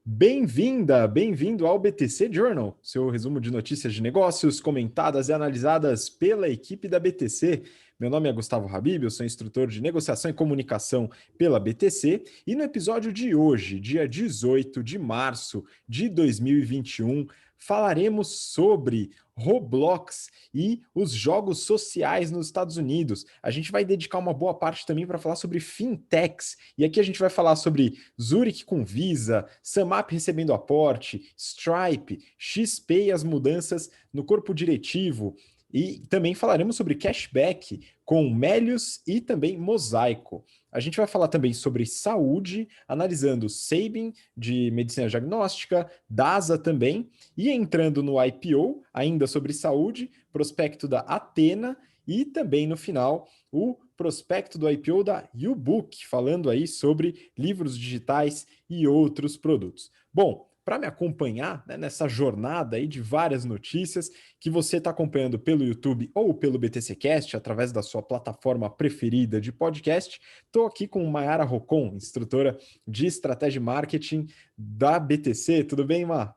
Bem-vinda, bem-vindo ao BTC Journal, seu resumo de notícias de negócios comentadas e analisadas pela equipe da BTC. Meu nome é Gustavo Habib, eu sou instrutor de negociação e comunicação pela BTC e no episódio de hoje, dia 18 de março de 2021, falaremos sobre Roblox e os jogos sociais nos Estados Unidos. A gente vai dedicar uma boa parte também para falar sobre fintechs. E aqui a gente vai falar sobre Zurich com Visa, Samap recebendo aporte, Stripe, XP e as mudanças no corpo diretivo. E também falaremos sobre cashback com Melius e também Mosaico. A gente vai falar também sobre saúde, analisando Sabin de medicina diagnóstica, DASA também, e entrando no IPO, ainda sobre saúde, prospecto da Atena e também no final o prospecto do IPO da YouBook, falando aí sobre livros digitais e outros produtos. Bom, para me acompanhar, né, nessa jornada aí de várias notícias que você está acompanhando pelo YouTube ou pelo BTCcast, através da sua plataforma preferida de podcast, estou aqui com Mayara Rocon, instrutora de estratégia e marketing da BTC. Tudo bem, Má?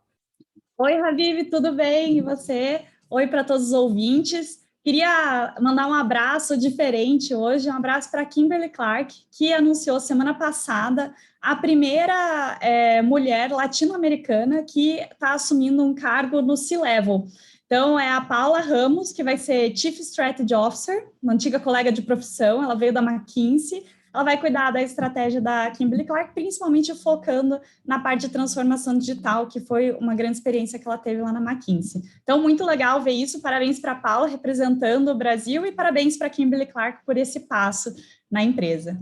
Oi, Habib, tudo bem? E você? Oi para todos os ouvintes. Queria mandar um abraço diferente hoje, um abraço para Kimberly Clark, que anunciou semana passada a primeira mulher latino-americana que está assumindo um cargo no C-Level. Então, é a Paula Ramos, que vai ser Chief Strategy Officer, uma antiga colega de profissão, ela veio da McKinsey. Ela vai cuidar da estratégia da Kimberly Clark, principalmente focando na parte de transformação digital, que foi uma grande experiência que ela teve lá na McKinsey. Então, muito legal ver isso. Parabéns para a Paula, representando o Brasil, e parabéns para a Kimberly Clark por esse passo na empresa.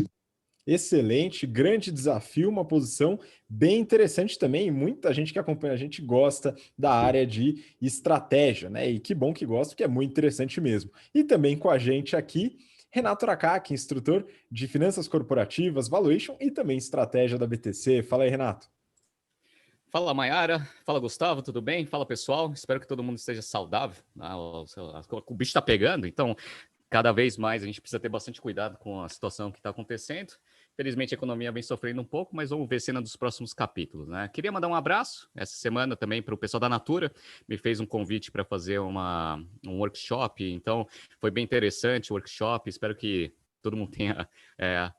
Excelente, grande desafio, uma posição bem interessante também. Muita gente que acompanha a gente gosta da área de estratégia, né? E que bom que gosta, porque é muito interessante mesmo. E também com a gente aqui, Renato Aracaki, instrutor de finanças corporativas, valuation e também estratégia da BTC. Fala aí, Renato. Fala, Mayara. Fala, Gustavo. Tudo bem? Fala, pessoal. Espero que todo mundo esteja saudável. O bicho está pegando, então cada vez mais a gente precisa ter bastante cuidado com a situação que está acontecendo. Felizmente a economia vem sofrendo um pouco, mas vamos ver cena dos próximos capítulos, né? Queria mandar um abraço essa semana também para o pessoal da Natura. Me fez um convite para fazer um workshop, então foi bem interessante o workshop. Espero que todo mundo tenha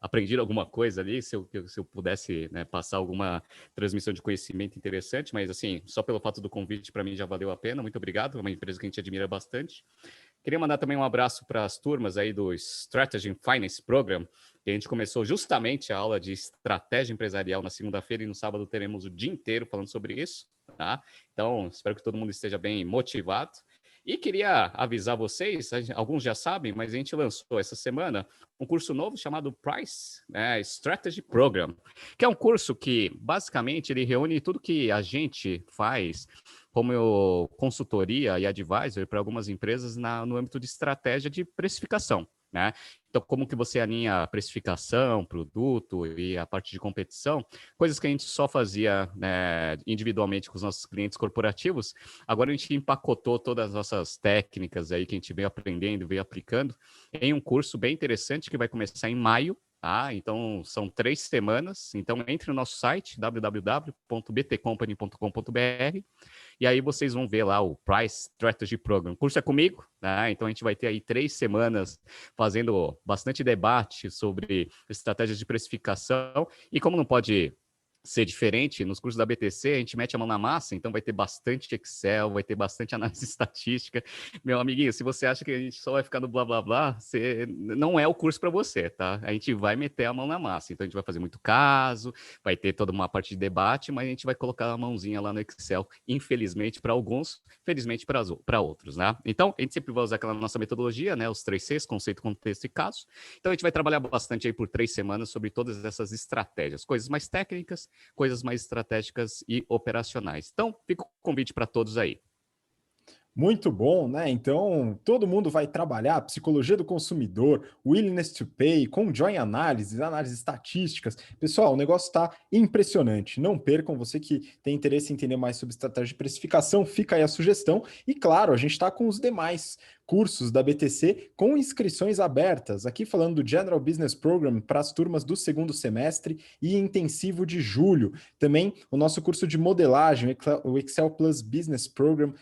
aprendido alguma coisa ali, se eu pudesse, né, passar alguma transmissão de conhecimento interessante, mas assim, só pelo fato do convite para mim já valeu a pena. Muito obrigado, é uma empresa que a gente admira bastante. Queria mandar também um abraço para as turmas aí do Strategy and Finance Program, que a gente começou justamente a aula de estratégia empresarial na segunda-feira e no sábado teremos o dia inteiro falando sobre isso, tá? Então, espero que todo mundo esteja bem motivado. E queria avisar vocês, alguns já sabem, mas a gente lançou essa semana um curso novo chamado Price, né, Strategy Program, que é um curso que, basicamente, ele reúne tudo que a gente faz como consultoria e advisor para algumas empresas no âmbito de estratégia de precificação, né? Então, como que você alinha a precificação, produto e a parte de competição, coisas que a gente só fazia, né, individualmente com os nossos clientes corporativos. Agora a gente empacotou todas as nossas técnicas aí que a gente veio aprendendo, veio aplicando em um curso bem interessante que vai começar em maio. Então, são 3 semanas. Então, entre no nosso site, www.btcompany.com.br, e aí vocês vão ver lá o Price Strategy Program. O curso é comigo, né? Então, a gente vai ter aí 3 semanas fazendo bastante debate sobre estratégias de precificação. E como não pode ser diferente, nos cursos da BTC a gente mete a mão na massa, então vai ter bastante Excel, vai ter bastante análise estatística. Meu amiguinho, se você acha que a gente só vai ficar no blá blá blá, não é o curso para você, tá? A gente vai meter a mão na massa, então a gente vai fazer muito caso, vai ter toda uma parte de debate, mas a gente vai colocar a mãozinha lá no Excel, infelizmente para alguns, felizmente para outros, né? Então a gente sempre vai usar aquela nossa metodologia, né? Os 3 Cs, conceito, contexto e caso. Então a gente vai trabalhar bastante aí por 3 semanas sobre todas essas estratégias, coisas mais técnicas, coisas mais estratégicas e operacionais. Então, fica o convite para todos aí. Muito bom, né? Então, todo mundo vai trabalhar psicologia do consumidor, willingness to pay, com join análises, análises estatísticas. Pessoal, o negócio está impressionante. Não percam, você que tem interesse em entender mais sobre estratégia de precificação, fica aí a sugestão. E claro, a gente está com os demais cursos da BTC com inscrições abertas. Aqui falando do General Business Program para as turmas do segundo semestre e intensivo de julho. Também o nosso curso de modelagem, o Excel Plus Business Program,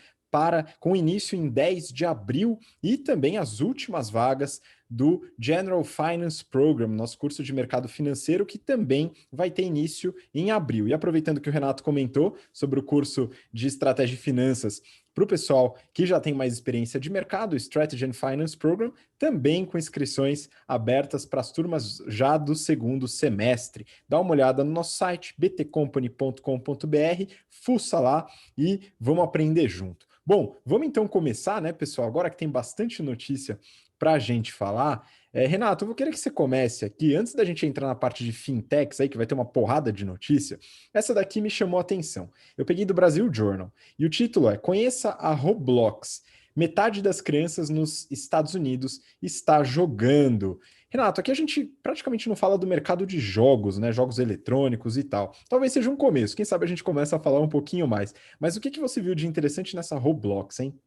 com início em 10 de abril, e também as últimas vagas do General Finance Program, nosso curso de mercado financeiro, que também vai ter início em abril. E aproveitando que o Renato comentou sobre o curso de estratégia e finanças para o pessoal que já tem mais experiência de mercado, o Strategy and Finance Program, também com inscrições abertas para as turmas já do segundo semestre. Dá uma olhada no nosso site, btcompany.com.br, fuça lá e vamos aprender junto. Bom, vamos então começar, né, pessoal? Agora que tem bastante notícia para a gente falar. Renato, eu vou querer que você comece aqui, antes da gente entrar na parte de fintechs aí, que vai ter uma porrada de notícia. Essa daqui me chamou a atenção. Eu peguei do Brasil Journal e o título é Conheça a Roblox. Metade das crianças nos Estados Unidos está jogando. Renato, aqui a gente praticamente não fala do mercado de jogos, né? Jogos eletrônicos e tal. Talvez seja um começo, quem sabe a gente começa a falar um pouquinho mais. Mas o que você viu de interessante nessa Roblox, hein?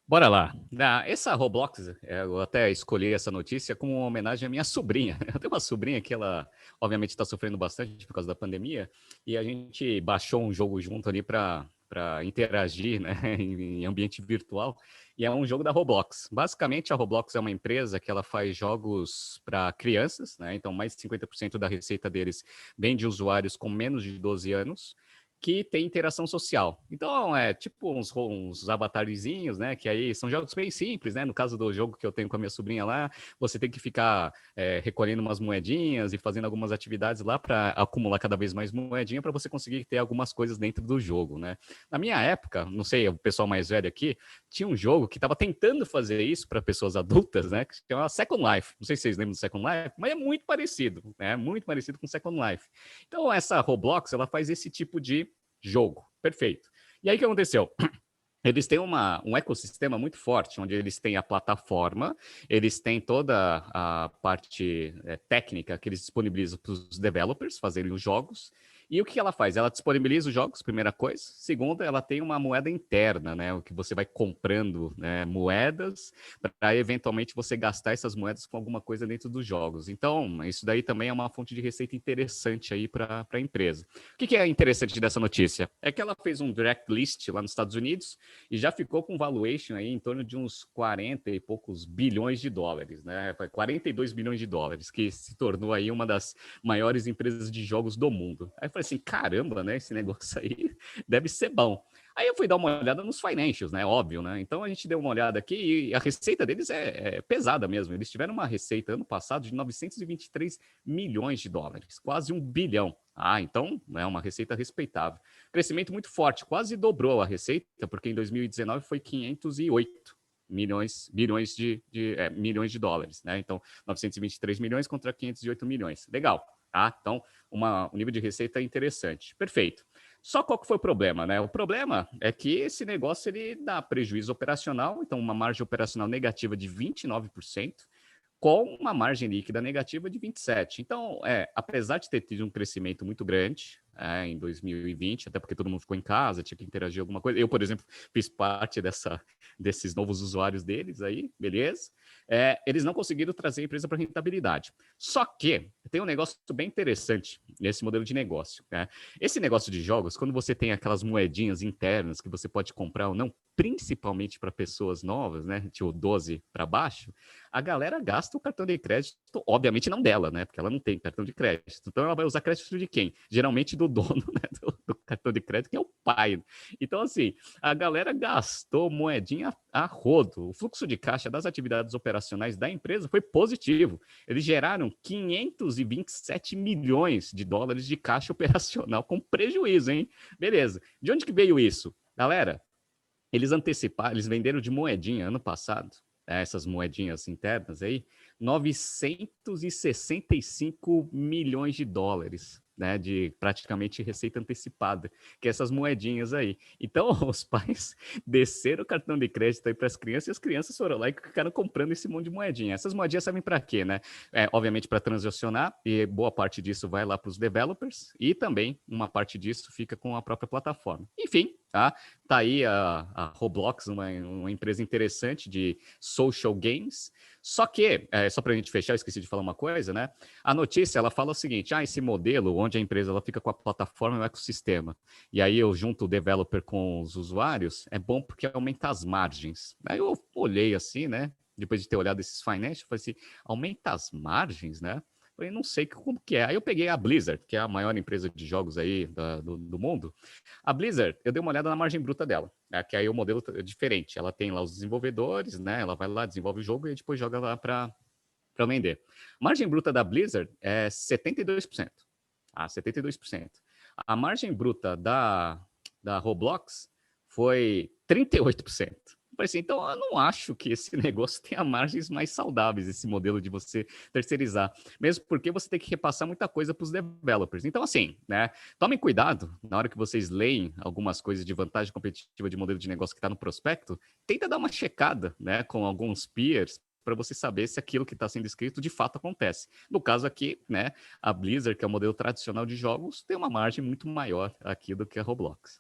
Bora lá. Essa Roblox, eu até escolhi essa notícia como uma homenagem à minha sobrinha. Eu tenho uma sobrinha que ela, obviamente, está sofrendo bastante por causa da pandemia, e a gente baixou um jogo junto ali para interagir, né, em ambiente virtual, e é um jogo da Roblox. Basicamente, a Roblox é uma empresa que ela faz jogos para crianças, né, então mais de 50% da receita deles vem de usuários com menos de 12 anos, que tem interação social. Então, é tipo uns avatarzinhos, né? Que aí são jogos bem simples, né? No caso do jogo que eu tenho com a minha sobrinha lá, você tem que ficar recolhendo umas moedinhas e fazendo algumas atividades lá para acumular cada vez mais moedinha para você conseguir ter algumas coisas dentro do jogo, né? Na minha época, não sei, o pessoal mais velho aqui, tinha um jogo que estava tentando fazer isso para pessoas adultas, né? Que se chama Second Life. Não sei se vocês lembram do Second Life, mas é muito parecido, né? Muito parecido com Second Life. Então, essa Roblox, ela faz esse tipo de jogo. Perfeito. E aí o que aconteceu? Eles têm um ecossistema muito forte, onde eles têm a plataforma, eles têm toda a parte técnica que eles disponibilizam para os developers fazerem os jogos. E o que ela faz? Ela disponibiliza os jogos, primeira coisa. Segunda, ela tem uma moeda interna, né? O que você vai comprando, né, moedas para eventualmente você gastar essas moedas com alguma coisa dentro dos jogos. Então, isso daí também é uma fonte de receita interessante aí para a empresa. O que é interessante dessa notícia? É que ela fez um direct list lá nos Estados Unidos e já ficou com valuation aí em torno de uns 40 e poucos bilhões de dólares, né? 42 bilhões de dólares, que se tornou aí uma das maiores empresas de jogos do mundo. Aí eu falei assim, caramba, né? Esse negócio aí deve ser bom. Aí eu fui dar uma olhada nos financials, né? Óbvio, né? Então a gente deu uma olhada aqui e a receita deles é pesada mesmo. Eles tiveram uma receita ano passado de 923 milhões de dólares, quase 1 bilhão. Ah, então é uma receita respeitável. Crescimento muito forte, quase dobrou a receita, porque em 2019 foi 508 milhões de dólares, né? Então, 923 milhões contra 508 milhões. Legal, tá? Então, um nível de receita interessante. Perfeito. Só qual que foi o problema, né? O problema é que esse negócio ele dá prejuízo operacional, então uma margem operacional negativa de 29%, com uma margem líquida negativa de 27%. Então, apesar de ter tido um crescimento muito grande em 2020, até porque todo mundo ficou em casa, tinha que interagir alguma coisa. Eu, por exemplo, fiz parte desses novos usuários deles aí, beleza? Eles não conseguiram trazer a empresa para rentabilidade. Só que tem um negócio bem interessante nesse modelo de negócio, né? Esse negócio de jogos, quando você tem aquelas moedinhas internas que você pode comprar ou não, principalmente para pessoas novas, né? Tipo 12 para baixo, a galera gasta o cartão de crédito, obviamente não dela, né? Porque ela não tem cartão de crédito. Então ela vai usar crédito de quem? Geralmente do dono, né? do cartão de crédito, que é o pai. Então, assim, a galera gastou moedinha a rodo. O fluxo de caixa das atividades operacionais da empresa foi positivo. Eles geraram 527 milhões de dólares de caixa operacional com prejuízo, hein? Beleza. De onde que veio isso? Galera, eles venderam de moedinha ano passado, essas moedinhas internas aí, 965 milhões de dólares. né, de praticamente receita antecipada, que é essas moedinhas aí. Então, os pais desceram o cartão de crédito aí para as crianças e as crianças foram lá e ficaram comprando esse monte de moedinha. Essas moedinhas servem para quê, né? Obviamente para transacionar, e boa parte disso vai lá para os developers, e também uma parte disso fica com a própria plataforma. Enfim, tá aí a Roblox, uma empresa interessante de social games. Só que, só para a gente fechar, eu esqueci de falar uma coisa, né? A notícia, ela fala o seguinte, esse modelo, onde a empresa ela fica com a plataforma e o ecossistema, e aí eu junto o developer com os usuários, é bom porque aumenta as margens. Aí eu olhei assim, né? Depois de ter olhado esses financials, falei assim, aumenta as margens, né? Falei, não sei como que é. Aí eu peguei a Blizzard, que é a maior empresa de jogos aí do mundo. A Blizzard, eu dei uma olhada na margem bruta dela, que aí o modelo é diferente. Ela tem lá os desenvolvedores, né? Ela vai lá, desenvolve o jogo e depois joga lá para vender. A margem bruta da Blizzard é 72%. 72%. A margem bruta da Roblox foi 38%. Assim, então, eu não acho que esse negócio tenha margens mais saudáveis, esse modelo de você terceirizar. Mesmo porque você tem que repassar muita coisa para os developers. Então, assim, né? Tomem cuidado na hora que vocês leem algumas coisas de vantagem competitiva de modelo de negócio que está no prospecto. Tenta dar uma checada, né? Com alguns peers, para você saber se aquilo que está sendo escrito de fato acontece. No caso aqui, né? A Blizzard, que é o modelo tradicional de jogos, tem uma margem muito maior aqui do que a Roblox.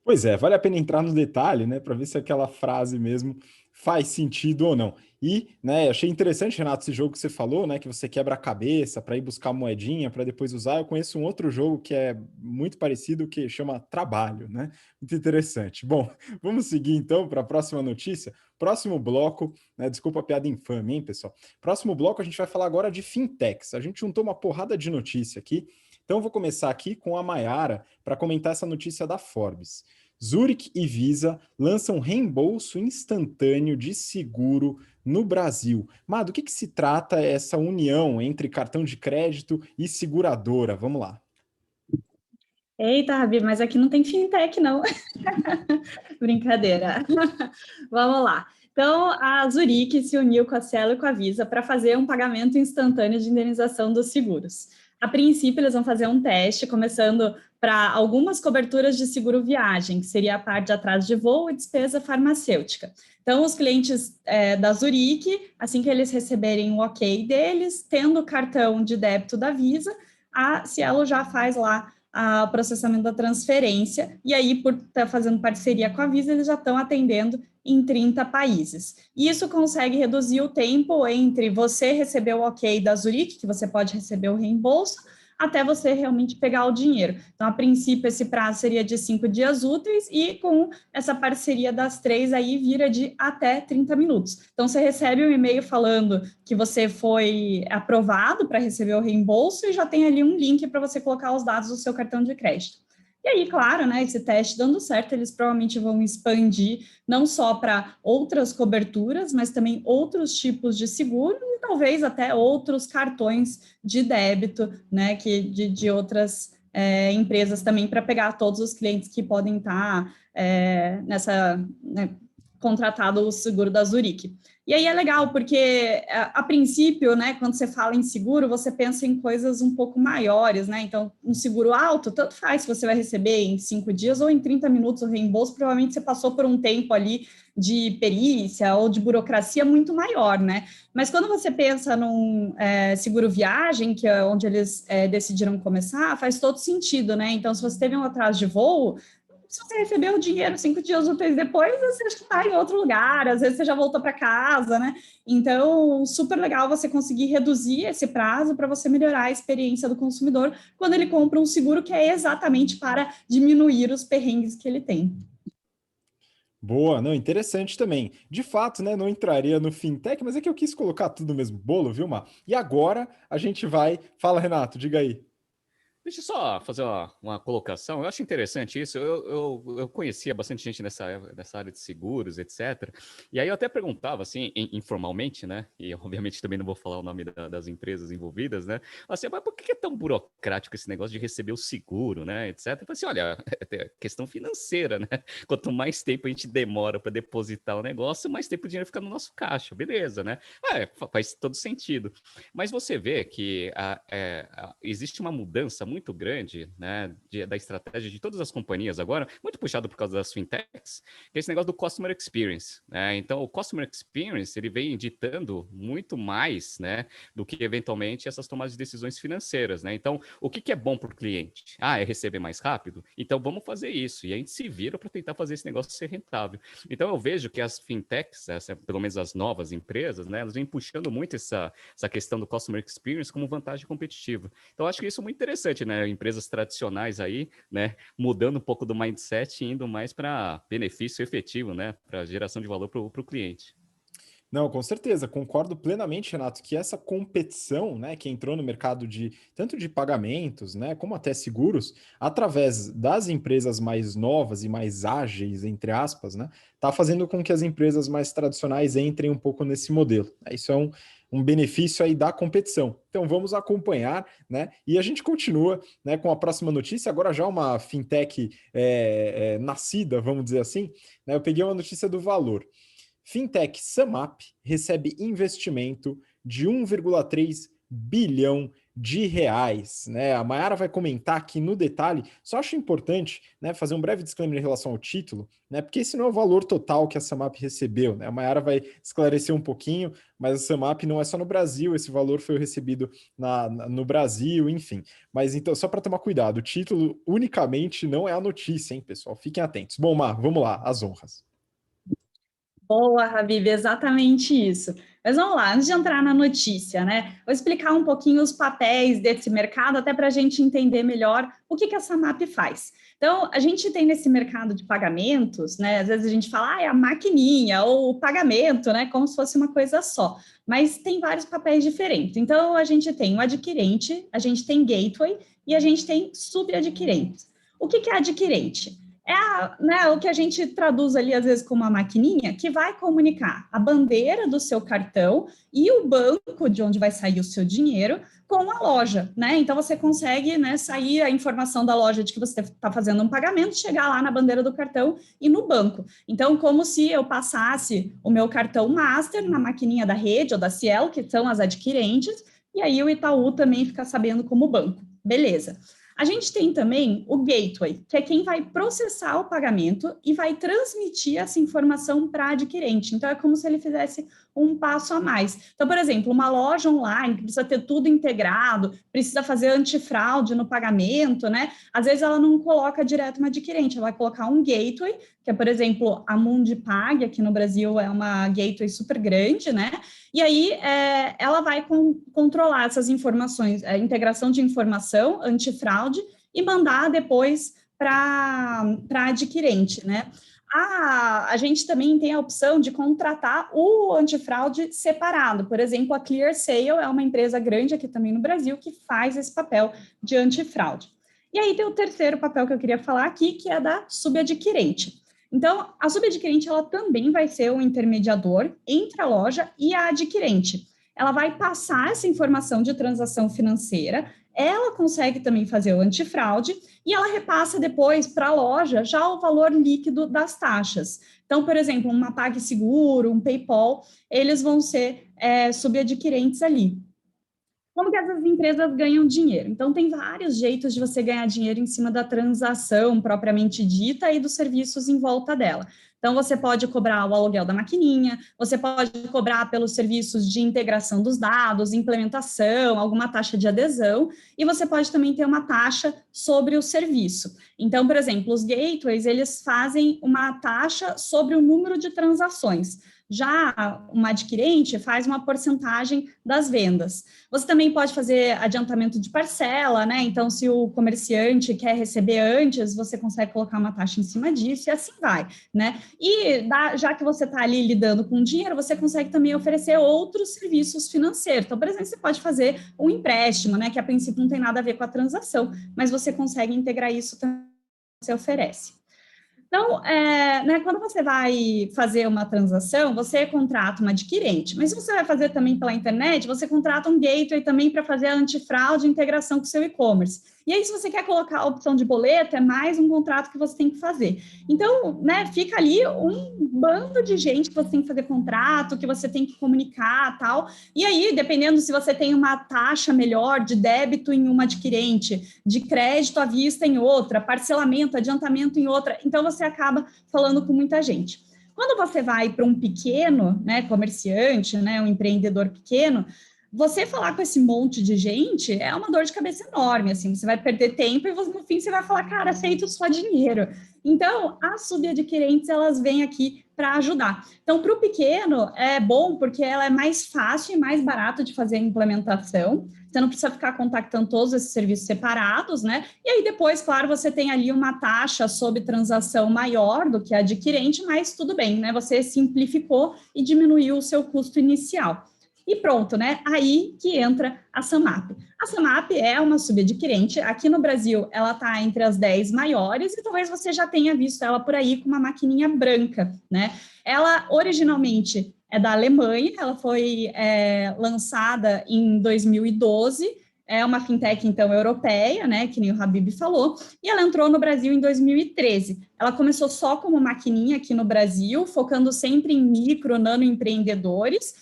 Pois é, vale a pena entrar no detalhe, né, para ver se aquela frase mesmo faz sentido ou não. E, né, achei interessante, Renato, esse jogo que você falou, né, que você quebra a cabeça para ir buscar moedinha para depois usar. Eu conheço um outro jogo que é muito parecido, que chama Trabalho, né? Muito interessante. Bom, vamos seguir então para a próxima notícia. Próximo bloco, né, desculpa a piada infame, hein, pessoal? Próximo bloco a gente vai falar agora de fintechs. A gente juntou uma porrada de notícia aqui. Então, eu vou começar aqui com a Mayara para comentar essa notícia da Forbes. Zurich e Visa lançam reembolso instantâneo de seguro no Brasil. Má, do que se trata essa união entre cartão de crédito e seguradora? Vamos lá. Eita, Rabi, mas aqui não tem fintech, não. Brincadeira. Vamos lá. Então, a Zurich se uniu com a Cielo e com a Visa para fazer um pagamento instantâneo de indenização dos seguros. A princípio, eles vão fazer um teste, começando para algumas coberturas de seguro viagem, que seria a parte de atraso de voo e despesa farmacêutica. Então, os clientes da Zurich, assim que eles receberem o ok deles, tendo o cartão de débito da Visa, a Cielo já faz lá o processamento da transferência, e aí, por estar fazendo parceria com a Visa, eles já estão atendendo em 30 países. E isso consegue reduzir o tempo entre você receber o ok da Zurich, que você pode receber o reembolso, até você realmente pegar o dinheiro. Então, a princípio, esse prazo seria de 5 dias úteis, e com essa parceria das 3, aí vira de até 30 minutos. Então, você recebe um e-mail falando que você foi aprovado para receber o reembolso, e já tem ali um link para você colocar os dados do seu cartão de crédito. E aí, claro, né, esse teste dando certo, eles provavelmente vão expandir não só para outras coberturas, mas também outros tipos de seguro e talvez até outros cartões de débito, né, de outras empresas também, para pegar todos os clientes que podem estar nessa, né, contratado o seguro da Zurich. E aí é legal, porque a princípio, né, quando você fala em seguro, você pensa em coisas um pouco maiores, né? Então, um seguro alto, tanto faz se você vai receber em 5 dias ou em 30 minutos o reembolso, provavelmente você passou por um tempo ali de perícia ou de burocracia muito maior, né? Mas quando você pensa num seguro viagem, que é onde eles decidiram começar, faz todo sentido, né? Então, se você teve um atraso de voo, se você recebeu o dinheiro 5 dias úteis depois, você já está em outro lugar, às vezes você já voltou para casa, né? Então, super legal você conseguir reduzir esse prazo para você melhorar a experiência do consumidor quando ele compra um seguro que é exatamente para diminuir os perrengues que ele tem. Boa, não, interessante também. De fato, né, não entraria no fintech, mas é que eu quis colocar tudo no mesmo bolo, viu, Mar? E agora a gente vai... Fala, Renato, diga aí. Deixa eu só fazer uma colocação. Eu acho interessante isso. Eu conhecia bastante gente nessa área de seguros, etc. E aí eu até perguntava, assim, informalmente, né? E obviamente também não vou falar o nome das empresas envolvidas, né? Assim, mas por que é tão burocrático esse negócio de receber o seguro, né? Etc. Eu falei assim, olha, é questão financeira, né? Quanto mais tempo a gente demora para depositar o negócio, mais tempo o dinheiro fica no nosso caixa, beleza, né? Faz todo sentido. Mas você vê que existe uma mudança muito grande, né, da estratégia de todas as companhias agora, muito puxado por causa das fintechs, que é esse negócio do Customer Experience, né? Então, o Customer Experience, ele vem ditando muito mais, né, do que, eventualmente, essas tomadas de decisões financeiras, né? Então, o que é bom para o cliente? É receber mais rápido? Então, vamos fazer isso. E a gente se vira para tentar fazer esse negócio ser rentável. Então, eu vejo que as fintechs, pelo menos as novas empresas, né, elas vêm puxando muito essa questão do Customer Experience como vantagem competitiva. Então, acho que isso é muito interessante, né? Empresas tradicionais aí, né, mudando um pouco do mindset e indo mais para benefício efetivo, né, para geração de valor para o cliente. Não, com certeza, concordo plenamente, Renato, que essa competição, né, que entrou no mercado de tanto de pagamentos, né, como até seguros, através das empresas mais novas e mais ágeis, entre aspas, né, tá fazendo com que as empresas mais tradicionais entrem um pouco nesse modelo. Isso é um benefício aí da competição. Então vamos acompanhar, né? E a gente continua, né, com a próxima notícia. Agora já uma fintech nascida, vamos dizer assim, né? Eu peguei uma notícia do Valor. Fintech Samap recebe investimento de 1,3 bilhão de reais, né? A Mayara vai comentar aqui no detalhe. Só acho importante, né, fazer um breve disclaimer em relação ao título, né? Porque esse não é o valor total que a Samap recebeu, né? A Mayara vai esclarecer um pouquinho, mas a Samap não é só no Brasil, esse valor foi recebido no Brasil, enfim. Mas então, só para tomar cuidado, o título unicamente não é a notícia, hein, pessoal? Fiquem atentos. Bom, Mar, vamos lá, as honras. Boa, Habib, exatamente isso. Mas vamos lá, antes de entrar na notícia, né? Vou explicar um pouquinho os papéis desse mercado, até para a gente entender melhor o que a Samap faz. Então, a gente tem nesse mercado de pagamentos, né? Às vezes a gente fala, é a maquininha ou o pagamento, né? Como se fosse uma coisa só. Mas tem vários papéis diferentes. Então, a gente tem o adquirente, a gente tem gateway e a gente tem subadquirente. O que é adquirente? É o que a gente traduz ali, às vezes, como uma maquininha, que vai comunicar a bandeira do seu cartão e o banco de onde vai sair o seu dinheiro com a loja, né? Então, você consegue, né, sair a informação da loja de que você está fazendo um pagamento, chegar lá na bandeira do cartão e no banco. Então, como se eu passasse o meu cartão Master na maquininha da Rede ou da Cielo, que são as adquirentes, e aí o Itaú também fica sabendo como banco. Beleza. A gente tem também o gateway, que é quem vai processar o pagamento e vai transmitir essa informação para a adquirente. Então, é como se ele fizesse um passo a mais. Então, por exemplo, uma loja online que precisa ter tudo integrado, precisa fazer antifraude no pagamento, né? Às vezes ela não coloca direto uma adquirente, ela vai colocar um gateway, que é, por exemplo, a Mundipag, aqui no Brasil é uma gateway super grande, né? E aí ela vai controlar essas informações, a integração de informação, antifraude, e mandar depois para a adquirente, né? A gente também tem a opção de contratar o antifraude separado. Por exemplo, a ClearSale é uma empresa grande aqui também no Brasil que faz esse papel de antifraude. E aí tem o terceiro papel que eu queria falar aqui, que é da subadquirente. Então, a subadquirente ela também vai ser um intermediador entre a loja e a adquirente. Ela vai passar essa informação de transação financeira, ela consegue também fazer o antifraude e ela repassa depois para a loja já o valor líquido das taxas. Então, por exemplo, uma PagSeguro, um PayPal, eles vão ser subadquirentes ali. Como que essas empresas ganham dinheiro? Então, tem vários jeitos de você ganhar dinheiro em cima da transação propriamente dita e dos serviços em volta dela. Então, você pode cobrar o aluguel da maquininha, você pode cobrar pelos serviços de integração dos dados, implementação, alguma taxa de adesão, e você pode também ter uma taxa sobre o serviço. Então, por exemplo, os gateways, eles fazem uma taxa sobre o número de transações. Já uma adquirente faz uma porcentagem das vendas. Você também pode fazer adiantamento de parcela, né? Então, se o comerciante quer receber antes, você consegue colocar uma taxa em cima disso e assim vai, né? E já que você está ali lidando com dinheiro, você consegue também oferecer outros serviços financeiros. Então, por exemplo, você pode fazer um empréstimo, né? Que a princípio não tem nada a ver com a transação, mas você consegue integrar isso também, você oferece. Então, né, quando você vai fazer uma transação, você contrata uma adquirente, mas se você vai fazer também pela internet, você contrata um gateway também para fazer a antifraude e integração com o seu e-commerce. E aí, se você quer colocar a opção de boleto, é mais um contrato que você tem que fazer. Então, né, fica ali um bando de gente que você tem que fazer contrato, que você tem que comunicar, tal. E aí, dependendo se você tem uma taxa melhor de débito em uma adquirente, de crédito à vista em outra, parcelamento, adiantamento em outra, então você acaba falando com muita gente. Quando você vai para um pequeno, né, comerciante, né, um empreendedor pequeno, você falar com esse monte de gente é uma dor de cabeça enorme, assim, você vai perder tempo e no fim você vai falar, cara, aceito só dinheiro. Então, as subadquirentes, elas vêm aqui para ajudar. Então, para o pequeno, é bom porque ela é mais fácil e mais barato de fazer a implementação, você não precisa ficar contactando todos esses serviços separados, né? E aí depois, claro, você tem ali uma taxa sobre transação maior do que a adquirente, mas tudo bem, né? Você simplificou e diminuiu o seu custo inicial. E pronto, né? Aí que entra a Samap. A Samap é uma subadquirente. Aqui no Brasil, ela está entre as 10 maiores e talvez você já tenha visto ela por aí com uma maquininha branca, né? Ela originalmente é da Alemanha, ela foi lançada em 2012, é uma fintech, então, europeia, né, que nem o Habib falou, e ela entrou no Brasil em 2013. Ela começou só como maquininha aqui no Brasil, focando sempre em micro, nano empreendedores,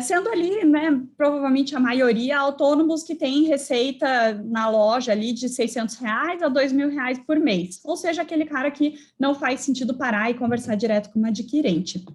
sendo ali, né, provavelmente a maioria autônomos que têm receita na loja ali de R$600 a R$2.000 por mês, ou seja, aquele cara que não faz sentido parar e conversar direto com uma adquirente.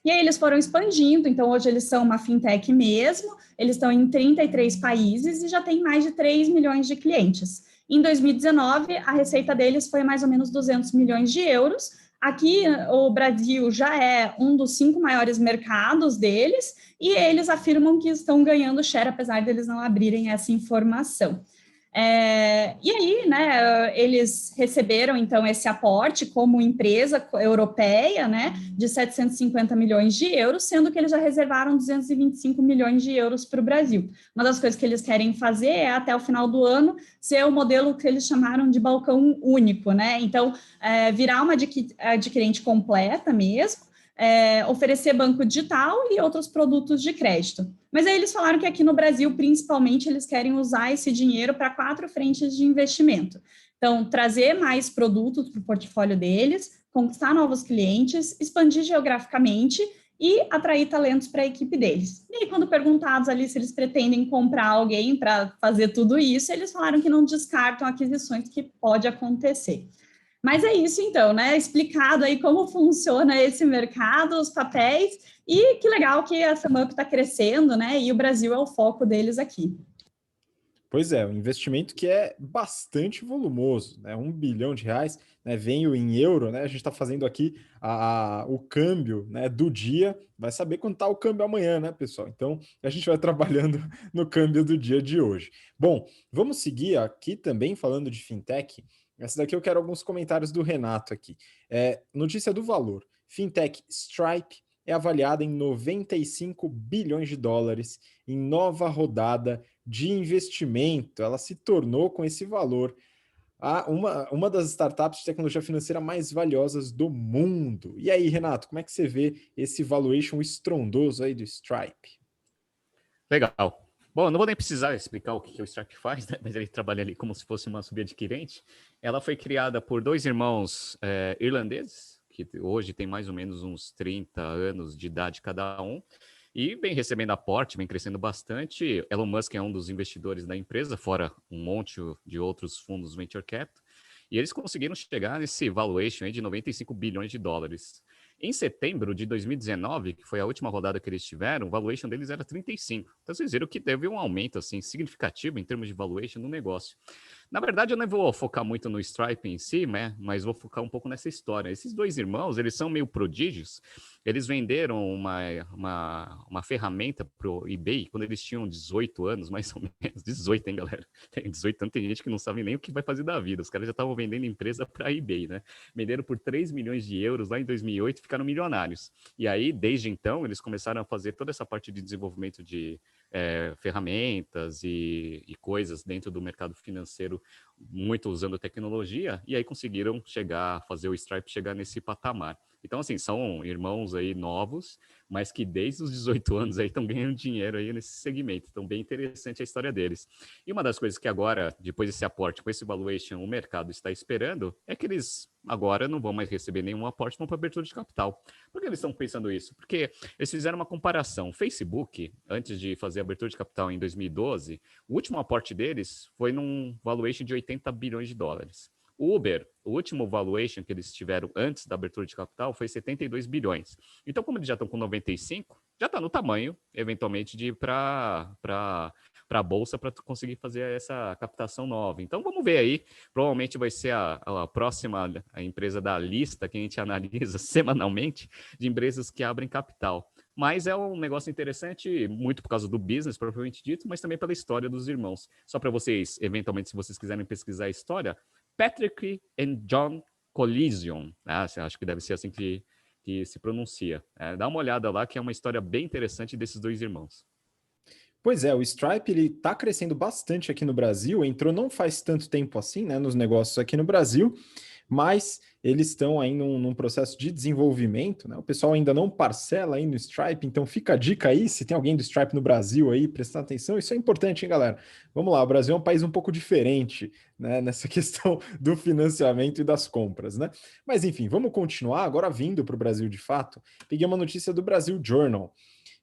E aí eles foram expandindo, então hoje eles são uma fintech mesmo, eles estão em 33 países e já tem mais de 3 milhões de clientes. Em 2019, a receita deles foi mais ou menos 200 milhões de euros. Aqui, o Brasil já é um dos 5 maiores mercados deles e eles afirmam que estão ganhando share, apesar deles não abrirem essa informação. E aí, né, eles receberam, então, esse aporte como empresa europeia, né, de 750 milhões de euros, sendo que eles já reservaram 225 milhões de euros para o Brasil. Uma das coisas que eles querem fazer é, até o final do ano, ser o modelo que eles chamaram de balcão único, né, então, virar uma adquirente completa mesmo, oferecer banco digital e outros produtos de crédito. Mas aí eles falaram que aqui no Brasil, principalmente, eles querem usar esse dinheiro para 4 frentes de investimento. Então, trazer mais produtos para o portfólio deles, conquistar novos clientes, expandir geograficamente e atrair talentos para a equipe deles. E aí, quando perguntados ali se eles pretendem comprar alguém para fazer tudo isso, eles falaram que não descartam aquisições que pode acontecer. Mas é isso, então, né? Explicado aí como funciona esse mercado, os papéis, e que legal que a Samamp está crescendo, né? E o Brasil é o foco deles aqui. Pois é, um investimento que é bastante volumoso, né? R$1 bilhão, né? Venho em euro, né? A gente está fazendo aqui o câmbio, né, do dia, vai saber quanto está o câmbio amanhã, né, pessoal? Então, a gente vai trabalhando no câmbio do dia de hoje. Bom, vamos seguir aqui também falando de fintech. Essa daqui eu quero alguns comentários do Renato aqui. Notícia do valor. Fintech Stripe é avaliada em 95 bilhões de dólares em nova rodada de investimento. Ela se tornou, com esse valor, uma das startups de tecnologia financeira mais valiosas do mundo. E aí, Renato, como é que você vê esse valuation estrondoso aí do Stripe? Legal. Bom, eu não vou nem precisar explicar o que o Stripe faz, né? Mas ele trabalha ali como se fosse uma subadquirente. Ela foi criada por 2 irmãos irlandeses, que hoje tem mais ou menos uns 30 anos de idade cada um, e vem recebendo aporte, vem crescendo bastante. Elon Musk é um dos investidores da empresa, fora um monte de outros fundos venture capital, e eles conseguiram chegar nesse valuation aí de 95 bilhões de dólares. Em setembro de 2019, que foi a última rodada que eles tiveram, o valuation deles era 35. Então vocês viram que teve um aumento assim significativo em termos de valuation no negócio. Na verdade, eu não vou focar muito no Stripe em si, né? Mas vou focar um pouco nessa história. Esses 2 irmãos, eles são meio prodígios. Eles venderam uma ferramenta para o eBay quando eles tinham 18 anos, mais ou menos. 18, hein, galera? Tem 18 anos, tem gente que não sabe nem o que vai fazer da vida. Os caras já estavam vendendo empresa para eBay, né? Venderam por 3 milhões de euros lá em 2008 e ficaram milionários. E aí, desde então, eles começaram a fazer toda essa parte de desenvolvimento de ferramentas e coisas dentro do mercado financeiro, muito usando tecnologia, e aí conseguiram fazer o Stripe chegar nesse patamar. Então, assim, são irmãos aí novos, mas que desde os 18 anos aí estão ganhando dinheiro aí nesse segmento. Então, bem interessante a história deles. E uma das coisas que agora, depois desse aporte, com esse valuation, o mercado está esperando, é que eles agora não vão mais receber nenhum aporte para abertura de capital. Por que eles estão pensando isso? Porque eles fizeram uma comparação. O Facebook, antes de fazer a abertura de capital em 2012, o último aporte deles foi num valuation de 80 bilhões de dólares. O Uber, o último valuation que eles tiveram antes da abertura de capital foi 72 bilhões. Então, como eles já estão com 95, já está no tamanho, eventualmente, de ir para a Bolsa para conseguir fazer essa captação nova. Então, vamos ver aí. Provavelmente vai ser a próxima a empresa da lista que a gente analisa semanalmente de empresas que abrem capital. Mas é um negócio interessante, muito por causa do business, propriamente dito, mas também pela história dos irmãos. Só para vocês, eventualmente, se vocês quiserem pesquisar a história, Patrick and John Collison, acho que deve ser assim que se pronuncia. Dá uma olhada lá, que é uma história bem interessante desses dois irmãos. Pois é, o Stripe ele está crescendo bastante aqui no Brasil, entrou não faz tanto tempo assim, né, nos negócios aqui no Brasil, mas eles estão aí num processo de desenvolvimento, né? O pessoal ainda não parcela aí no Stripe, então fica a dica aí, se tem alguém do Stripe no Brasil aí, prestando atenção, isso é importante, hein, galera? Vamos lá, o Brasil é um país um pouco diferente, né, nessa questão do financiamento e das compras, né? Mas enfim, vamos continuar, agora vindo para o Brasil de fato, peguei uma notícia do Brasil Journal.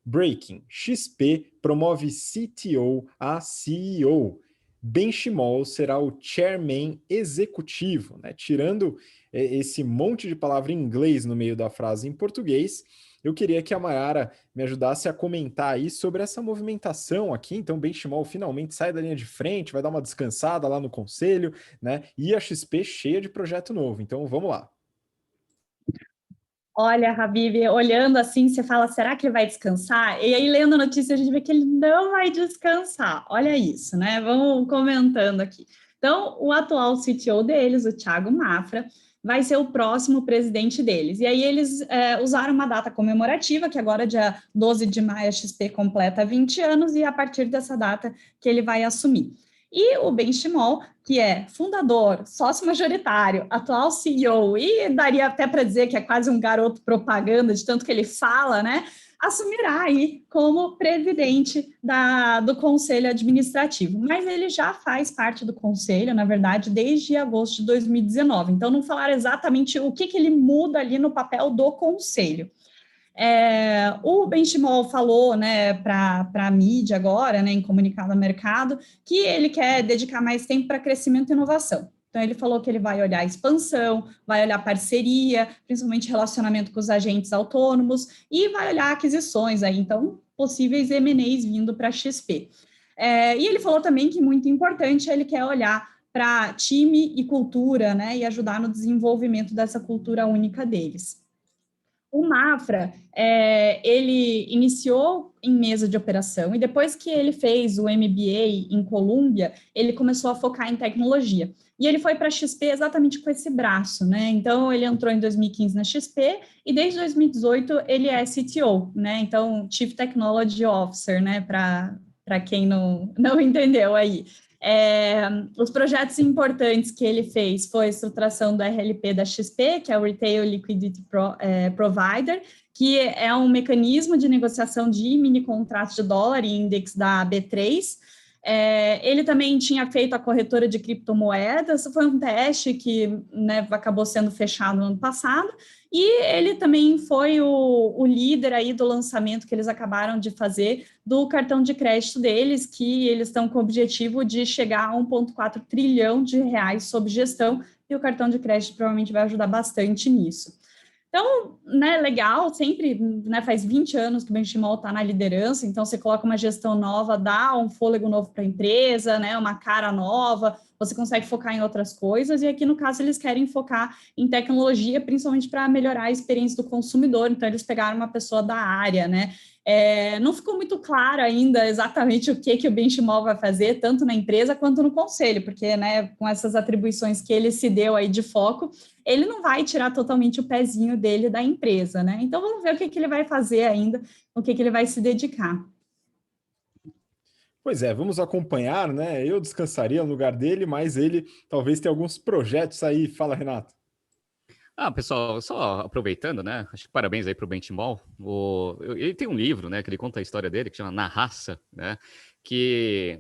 Breaking: XP promove CTO a CEO. Benchimol será o chairman executivo, né? Tirando esse monte de palavra em inglês no meio da frase em português, eu queria que a Mayara me ajudasse a comentar aí sobre essa movimentação aqui. Então, Benchimol finalmente sai da linha de frente, vai dar uma descansada lá no conselho, né? E a XP cheia de projeto novo. Então, vamos lá. Olha, Habib, olhando assim, você fala, será que ele vai descansar? E aí, lendo a notícia, a gente vê que ele não vai descansar. Olha isso, né? Vamos comentando aqui. Então, o atual CTO deles, o Thiago Mafra, vai ser o próximo presidente deles. E aí, eles usaram uma data comemorativa, que agora, dia 12 de maio, a XP completa 20 anos, e é a partir dessa data que ele vai assumir. E o Benchimol, que é fundador, sócio majoritário, atual CEO, e daria até para dizer que é quase um garoto propaganda, de tanto que ele fala, né? Assumirá aí como presidente do Conselho Administrativo. Mas ele já faz parte do Conselho, na verdade, desde agosto de 2019. Então, não falaram exatamente o que ele muda ali no papel do Conselho. O Benchimol falou, né, para a mídia agora, né, em comunicado ao mercado, que ele quer dedicar mais tempo para crescimento e inovação. Então, ele falou que ele vai olhar expansão, vai olhar parceria, principalmente relacionamento com os agentes autônomos, e vai olhar aquisições aí, então, possíveis M&As vindo para a XP. E ele falou também que muito importante, ele quer olhar para time e cultura, né, e ajudar no desenvolvimento dessa cultura única deles. O Mafra, ele iniciou em mesa de operação e depois que ele fez o MBA em Colômbia, ele começou a focar em tecnologia. E ele foi para a XP exatamente com esse braço, né? Então, ele entrou em 2015 na XP e desde 2018 ele é CTO, né? Então, Chief Technology Officer, né? Para quem não entendeu aí. Os projetos importantes que ele fez foi a estruturação do RLP da XP, que é o Retail Liquidity Provider, que é um mecanismo de negociação de mini contratos de dólar e índice da B3. Ele também tinha feito a corretora de criptomoedas, foi um teste que, né, acabou sendo fechado no ano passado, e ele também foi o líder aí do lançamento que eles acabaram de fazer do cartão de crédito deles, que eles estão com o objetivo de chegar a 1,4 trilhão de reais sob gestão, e o cartão de crédito provavelmente vai ajudar bastante nisso. Então, né, legal, sempre, né, faz 20 anos que o Benchimol está na liderança, então você coloca uma gestão nova, dá um fôlego novo para a empresa, né, uma cara nova, você consegue focar em outras coisas, e aqui no caso eles querem focar em tecnologia, principalmente para melhorar a experiência do consumidor, então eles pegaram uma pessoa da área, né. Não ficou muito claro ainda exatamente o que o Benchimol vai fazer, tanto na empresa quanto no conselho, porque, né, com essas atribuições que ele se deu aí de foco, ele não vai tirar totalmente o pezinho dele da empresa, né? Então, vamos ver o que ele vai fazer ainda, o que ele vai se dedicar. Pois é, vamos acompanhar, né? Eu descansaria no lugar dele, mas ele talvez tenha alguns projetos aí. Fala, Renato. Pessoal, só aproveitando, né? Acho que parabéns aí pro Benchimol. Ele tem um livro, né? Que ele conta a história dele, que chama Na Raça, né? Que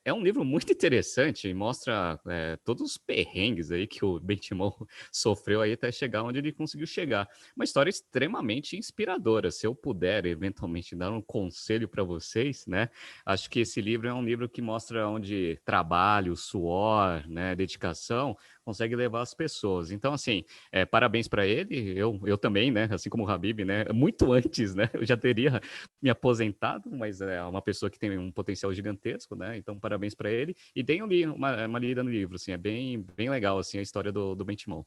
é um livro muito interessante e mostra todos os perrengues aí que o Benchimol sofreu aí até chegar onde ele conseguiu chegar. Uma história extremamente inspiradora. Se eu puder eventualmente dar um conselho para vocês, né? Acho que esse livro é um livro que mostra onde trabalho, suor, né? Dedicação consegue levar as pessoas. Então, assim, parabéns para ele, eu também, né? Assim como o Habib, né? Muito antes, né? Eu já teria me aposentado, mas é uma pessoa que tem um potencial gigantesco, né? Então, parabéns para ele. E deem uma lida no livro, assim, é bem legal, assim, a história do Benchimol.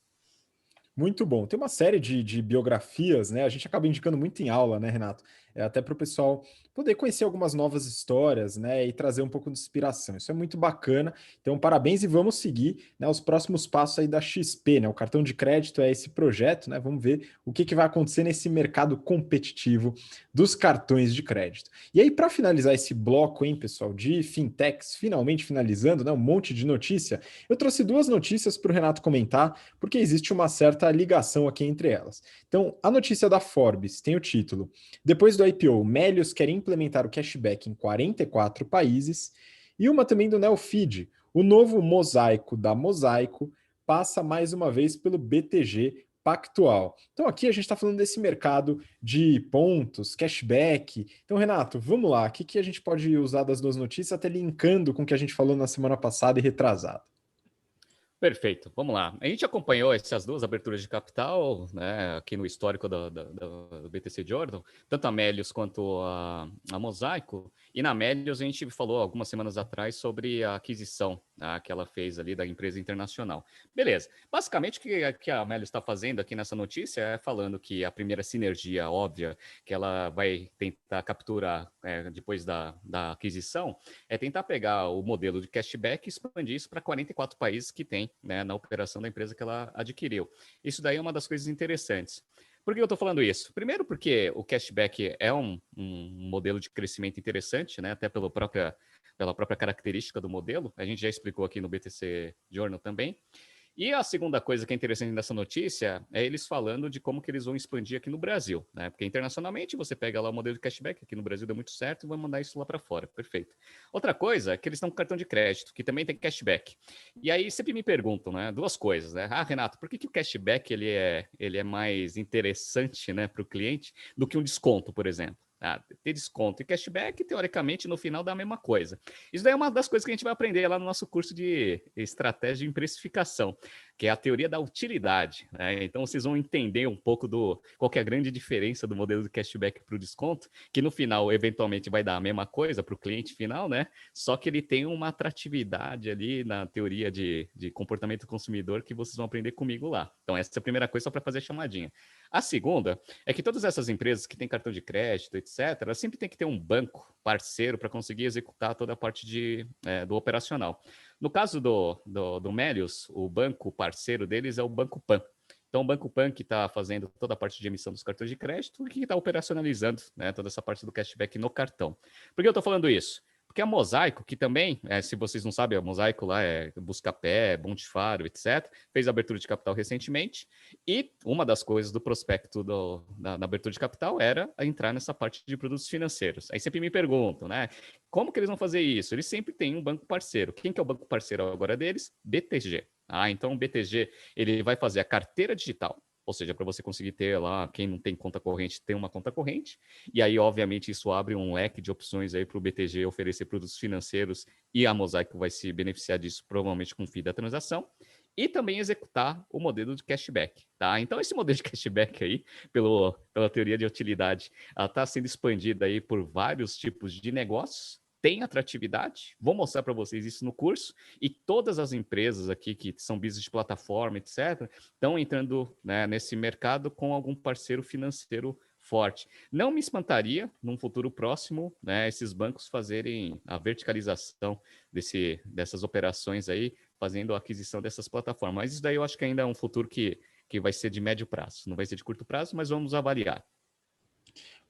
Muito bom. Tem uma série de biografias, né? A gente acaba indicando muito em aula, né, Renato? Até para o pessoal poder conhecer algumas novas histórias, né? E trazer um pouco de inspiração. Isso é muito bacana. Então, parabéns e vamos seguir, né, os próximos passos aí da XP, né? O cartão de crédito é esse projeto, né? Vamos ver o que vai acontecer nesse mercado competitivo dos cartões de crédito. E aí, para finalizar esse bloco, hein, pessoal, de fintechs, finalmente finalizando, né? Um monte de notícia. Eu trouxe duas notícias para o Renato comentar, porque existe uma certa ligação aqui entre elas. Então, a notícia da Forbes tem o título: Depois do IPO, Melios quer implementar o cashback em 44 países. E uma também do Neofeed: o novo mosaico da Mosaico passa mais uma vez pelo BTG Pactual. Então, aqui a gente está falando desse mercado de pontos, cashback. Então, Renato, vamos lá. O que a gente pode usar das duas notícias, até linkando com o que a gente falou na semana passada e retrasada? Perfeito, vamos lá. A gente acompanhou essas duas aberturas de capital, né, aqui no histórico do BTC Jordan, tanto a Melius quanto a Mosaico. E na Melius a gente falou algumas semanas atrás sobre a aquisição, né, que ela fez ali da empresa internacional. Beleza. Basicamente o que a Melius está fazendo aqui nessa notícia é falando que a primeira sinergia óbvia que ela vai tentar capturar depois da aquisição é tentar pegar o modelo de cashback e expandir isso para 44 países que tem, né, na operação da empresa que ela adquiriu. Isso daí é uma das coisas interessantes. Por que eu estou falando isso? Primeiro porque o cashback é um modelo de crescimento interessante, né, até pela própria característica do modelo. A gente já explicou aqui no BTC Journal também. E a segunda coisa que é interessante nessa notícia é eles falando de como que eles vão expandir aqui no Brasil, né? Porque internacionalmente você pega lá o modelo de cashback, aqui no Brasil deu muito certo, e vai mandar isso lá para fora, perfeito. Outra coisa é que eles estão com cartão de crédito, que também tem cashback. E aí sempre me perguntam, né? Duas coisas, né? Renato, por que o cashback ele é mais interessante, né, para o cliente do que um desconto, por exemplo? Ter desconto e cashback, teoricamente, no final dá a mesma coisa. Isso daí é uma das coisas que a gente vai aprender lá no nosso curso de estratégia em precificação, que é a teoria da utilidade, né? Então, vocês vão entender um pouco qual que é a grande diferença do modelo de cashback para o desconto, que no final, eventualmente, vai dar a mesma coisa para o cliente final, né? Só que ele tem uma atratividade ali na teoria de comportamento do consumidor que vocês vão aprender comigo lá. Então, essa é a primeira coisa, só para fazer a chamadinha. A segunda é que todas essas empresas que têm cartão de crédito, etc., elas sempre tem que ter um banco parceiro para conseguir executar toda a parte do operacional. No caso do Melius, o banco parceiro deles é o Banco Pan. Então, o Banco Pan que está fazendo toda a parte de emissão dos cartões de crédito e que está operacionalizando, né, toda essa parte do cashback no cartão. Por que eu estou falando isso? Porque a Mosaico, que também, se vocês não sabem, a Mosaico lá é Buscapé, Bontifaro, etc., fez abertura de capital recentemente, e uma das coisas do prospecto da abertura de capital era entrar nessa parte de produtos financeiros. Aí sempre me perguntam, né? Como que eles vão fazer isso? Eles sempre têm um banco parceiro. Quem que é o banco parceiro agora deles? BTG. Então o BTG ele vai fazer a carteira digital, ou seja, para você conseguir ter lá, quem não tem conta corrente, tem uma conta corrente. E aí, obviamente, isso abre um leque de opções aí para o BTG oferecer produtos financeiros e a Mosaico vai se beneficiar disso, provavelmente com o FII da transação. E também executar o modelo de cashback, tá? Então, esse modelo de cashback aí, pela teoria de utilidade, ela está sendo expandida aí por vários tipos de negócios, tem atratividade, vou mostrar para vocês isso no curso, e todas as empresas aqui que são business de plataforma, etc., estão entrando, né, nesse mercado com algum parceiro financeiro forte. Não me espantaria, num futuro próximo, né, esses bancos fazerem a verticalização dessas operações aí, fazendo a aquisição dessas plataformas. Mas isso daí eu acho que ainda é um futuro que vai ser de médio prazo. Não vai ser de curto prazo, mas vamos avaliar.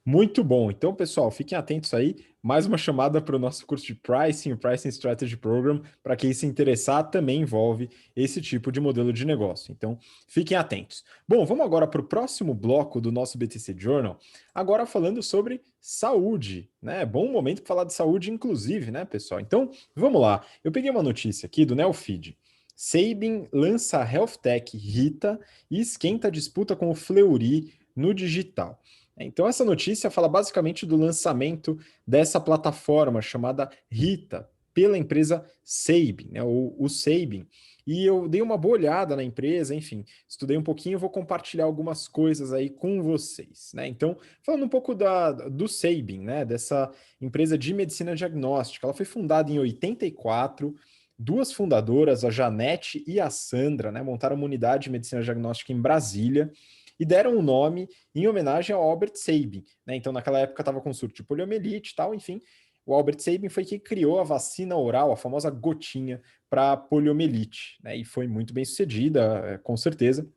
Muito bom. Então, pessoal, fiquem atentos aí. Mais uma chamada para o nosso curso de Pricing, o Pricing Strategy Program. Para quem se interessar, também envolve esse tipo de modelo de negócio. Então, fiquem atentos. Bom, vamos agora para o próximo bloco do nosso BTC Journal. Agora falando sobre saúde, né? Bom momento para falar de saúde, inclusive, né, pessoal? Então, vamos lá. Eu peguei uma notícia aqui do Neofeed. Sabin lança Health Tech Rita e esquenta a disputa com o Fleury no digital. Então, essa notícia fala basicamente do lançamento dessa plataforma chamada Rita, pela empresa Sabin, né, ou o Sabin. E eu dei uma boa olhada na empresa, enfim, estudei um pouquinho, vou compartilhar algumas coisas aí com vocês, né? Então, falando um pouco do Sabin, né, dessa empresa de medicina diagnóstica, ela foi fundada em 84, duas fundadoras, a Janete e a Sandra, né, montaram uma unidade de medicina diagnóstica em Brasília e deram o nome em homenagem ao Albert Sabin, né? Então, naquela época estava com surto de poliomielite e tal, enfim. O Albert Sabin foi quem criou a vacina oral, a famosa gotinha para poliomielite, né? E foi muito bem sucedida, com certeza,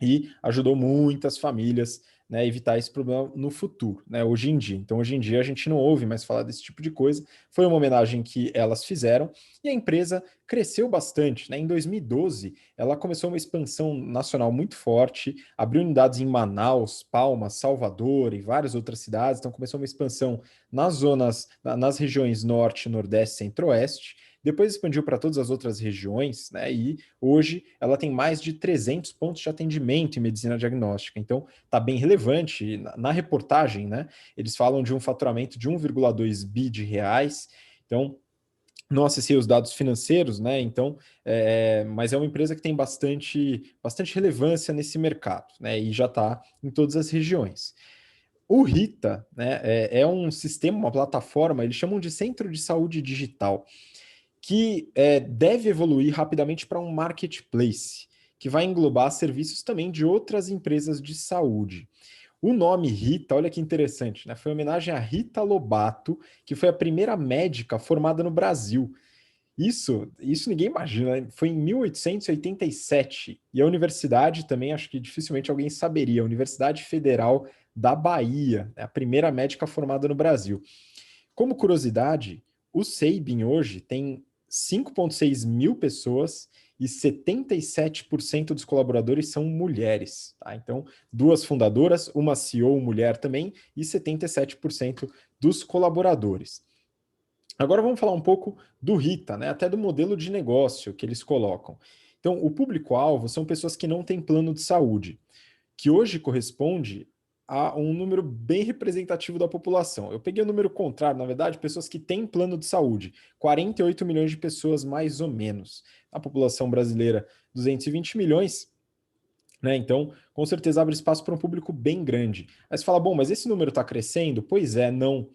e ajudou muitas famílias, né, a evitar esse problema no futuro, né, hoje em dia. Então, hoje em dia, a gente não ouve mais falar desse tipo de coisa. Foi uma homenagem que elas fizeram e a empresa cresceu bastante, né? Em 2012, ela começou uma expansão nacional muito forte, abriu unidades em Manaus, Palmas, Salvador e várias outras cidades. Então, começou uma expansão nas regiões Norte, Nordeste, Centro-Oeste. Depois expandiu para todas as outras regiões, né? E hoje ela tem mais de 300 pontos de atendimento em medicina diagnóstica. Então, está bem relevante. Na reportagem, né? Eles falam de um faturamento de 1,2 bi de reais. Então, não acessei os dados financeiros, né? Então, mas é uma empresa que tem bastante relevância nesse mercado, né? E já está em todas as regiões. O Rita, né, é um sistema, uma plataforma, eles chamam de Centro de Saúde Digital, que deve evoluir rapidamente para um marketplace, que vai englobar serviços também de outras empresas de saúde. O nome Rita, olha que interessante, né? Foi em homenagem a Rita Lobato, que foi a primeira médica formada no Brasil. Isso ninguém imagina, né? Foi em 1887. E a universidade também, acho que dificilmente alguém saberia, a Universidade Federal da Bahia, é a primeira médica formada no Brasil. Como curiosidade, o Sabin hoje tem 5,6 mil pessoas e 77% dos colaboradores são mulheres. Tá? Então, duas fundadoras, uma CEO mulher também e 77% dos colaboradores. Agora vamos falar um pouco do Rita, né? Até do modelo de negócio que eles colocam. Então, o público-alvo são pessoas que não têm plano de saúde, que hoje corresponde a um número bem representativo da população. Eu peguei o número contrário, na verdade, pessoas que têm plano de saúde, 48 milhões de pessoas mais ou menos. A população brasileira, 220 milhões, né? Então, com certeza abre espaço para um público bem grande. Aí você fala, bom, mas esse número está crescendo? Pois é, não.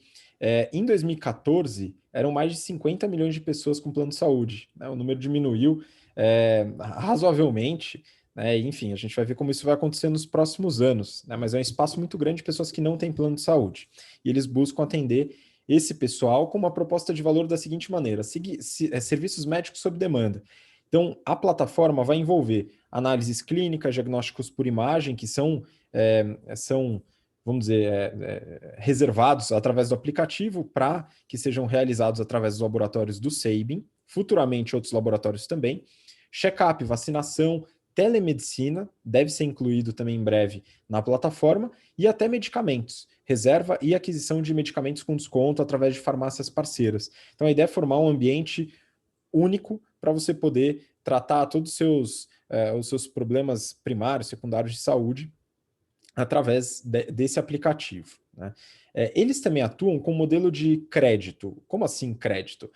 Em 2014, eram mais de 50 milhões de pessoas com plano de saúde, né? O número diminuiu razoavelmente, né? Enfim, a gente vai ver como isso vai acontecer nos próximos anos, né? Mas é um espaço muito grande de pessoas que não têm plano de saúde. E eles buscam atender esse pessoal com uma proposta de valor da seguinte maneira: serviços médicos sob demanda. Então, a plataforma vai envolver análises clínicas, diagnósticos por imagem, que são vamos dizer, reservados através do aplicativo para que sejam realizados através dos laboratórios do Sabin, futuramente outros laboratórios também. Check-up, vacinação, telemedicina, deve ser incluído também em breve na plataforma, e até medicamentos, reserva e aquisição de medicamentos com desconto através de farmácias parceiras. Então a ideia é formar um ambiente único para você poder tratar todos os seus problemas primários, secundários de saúde através desse aplicativo, né? Eles também atuam com modelo de crédito. Como assim crédito?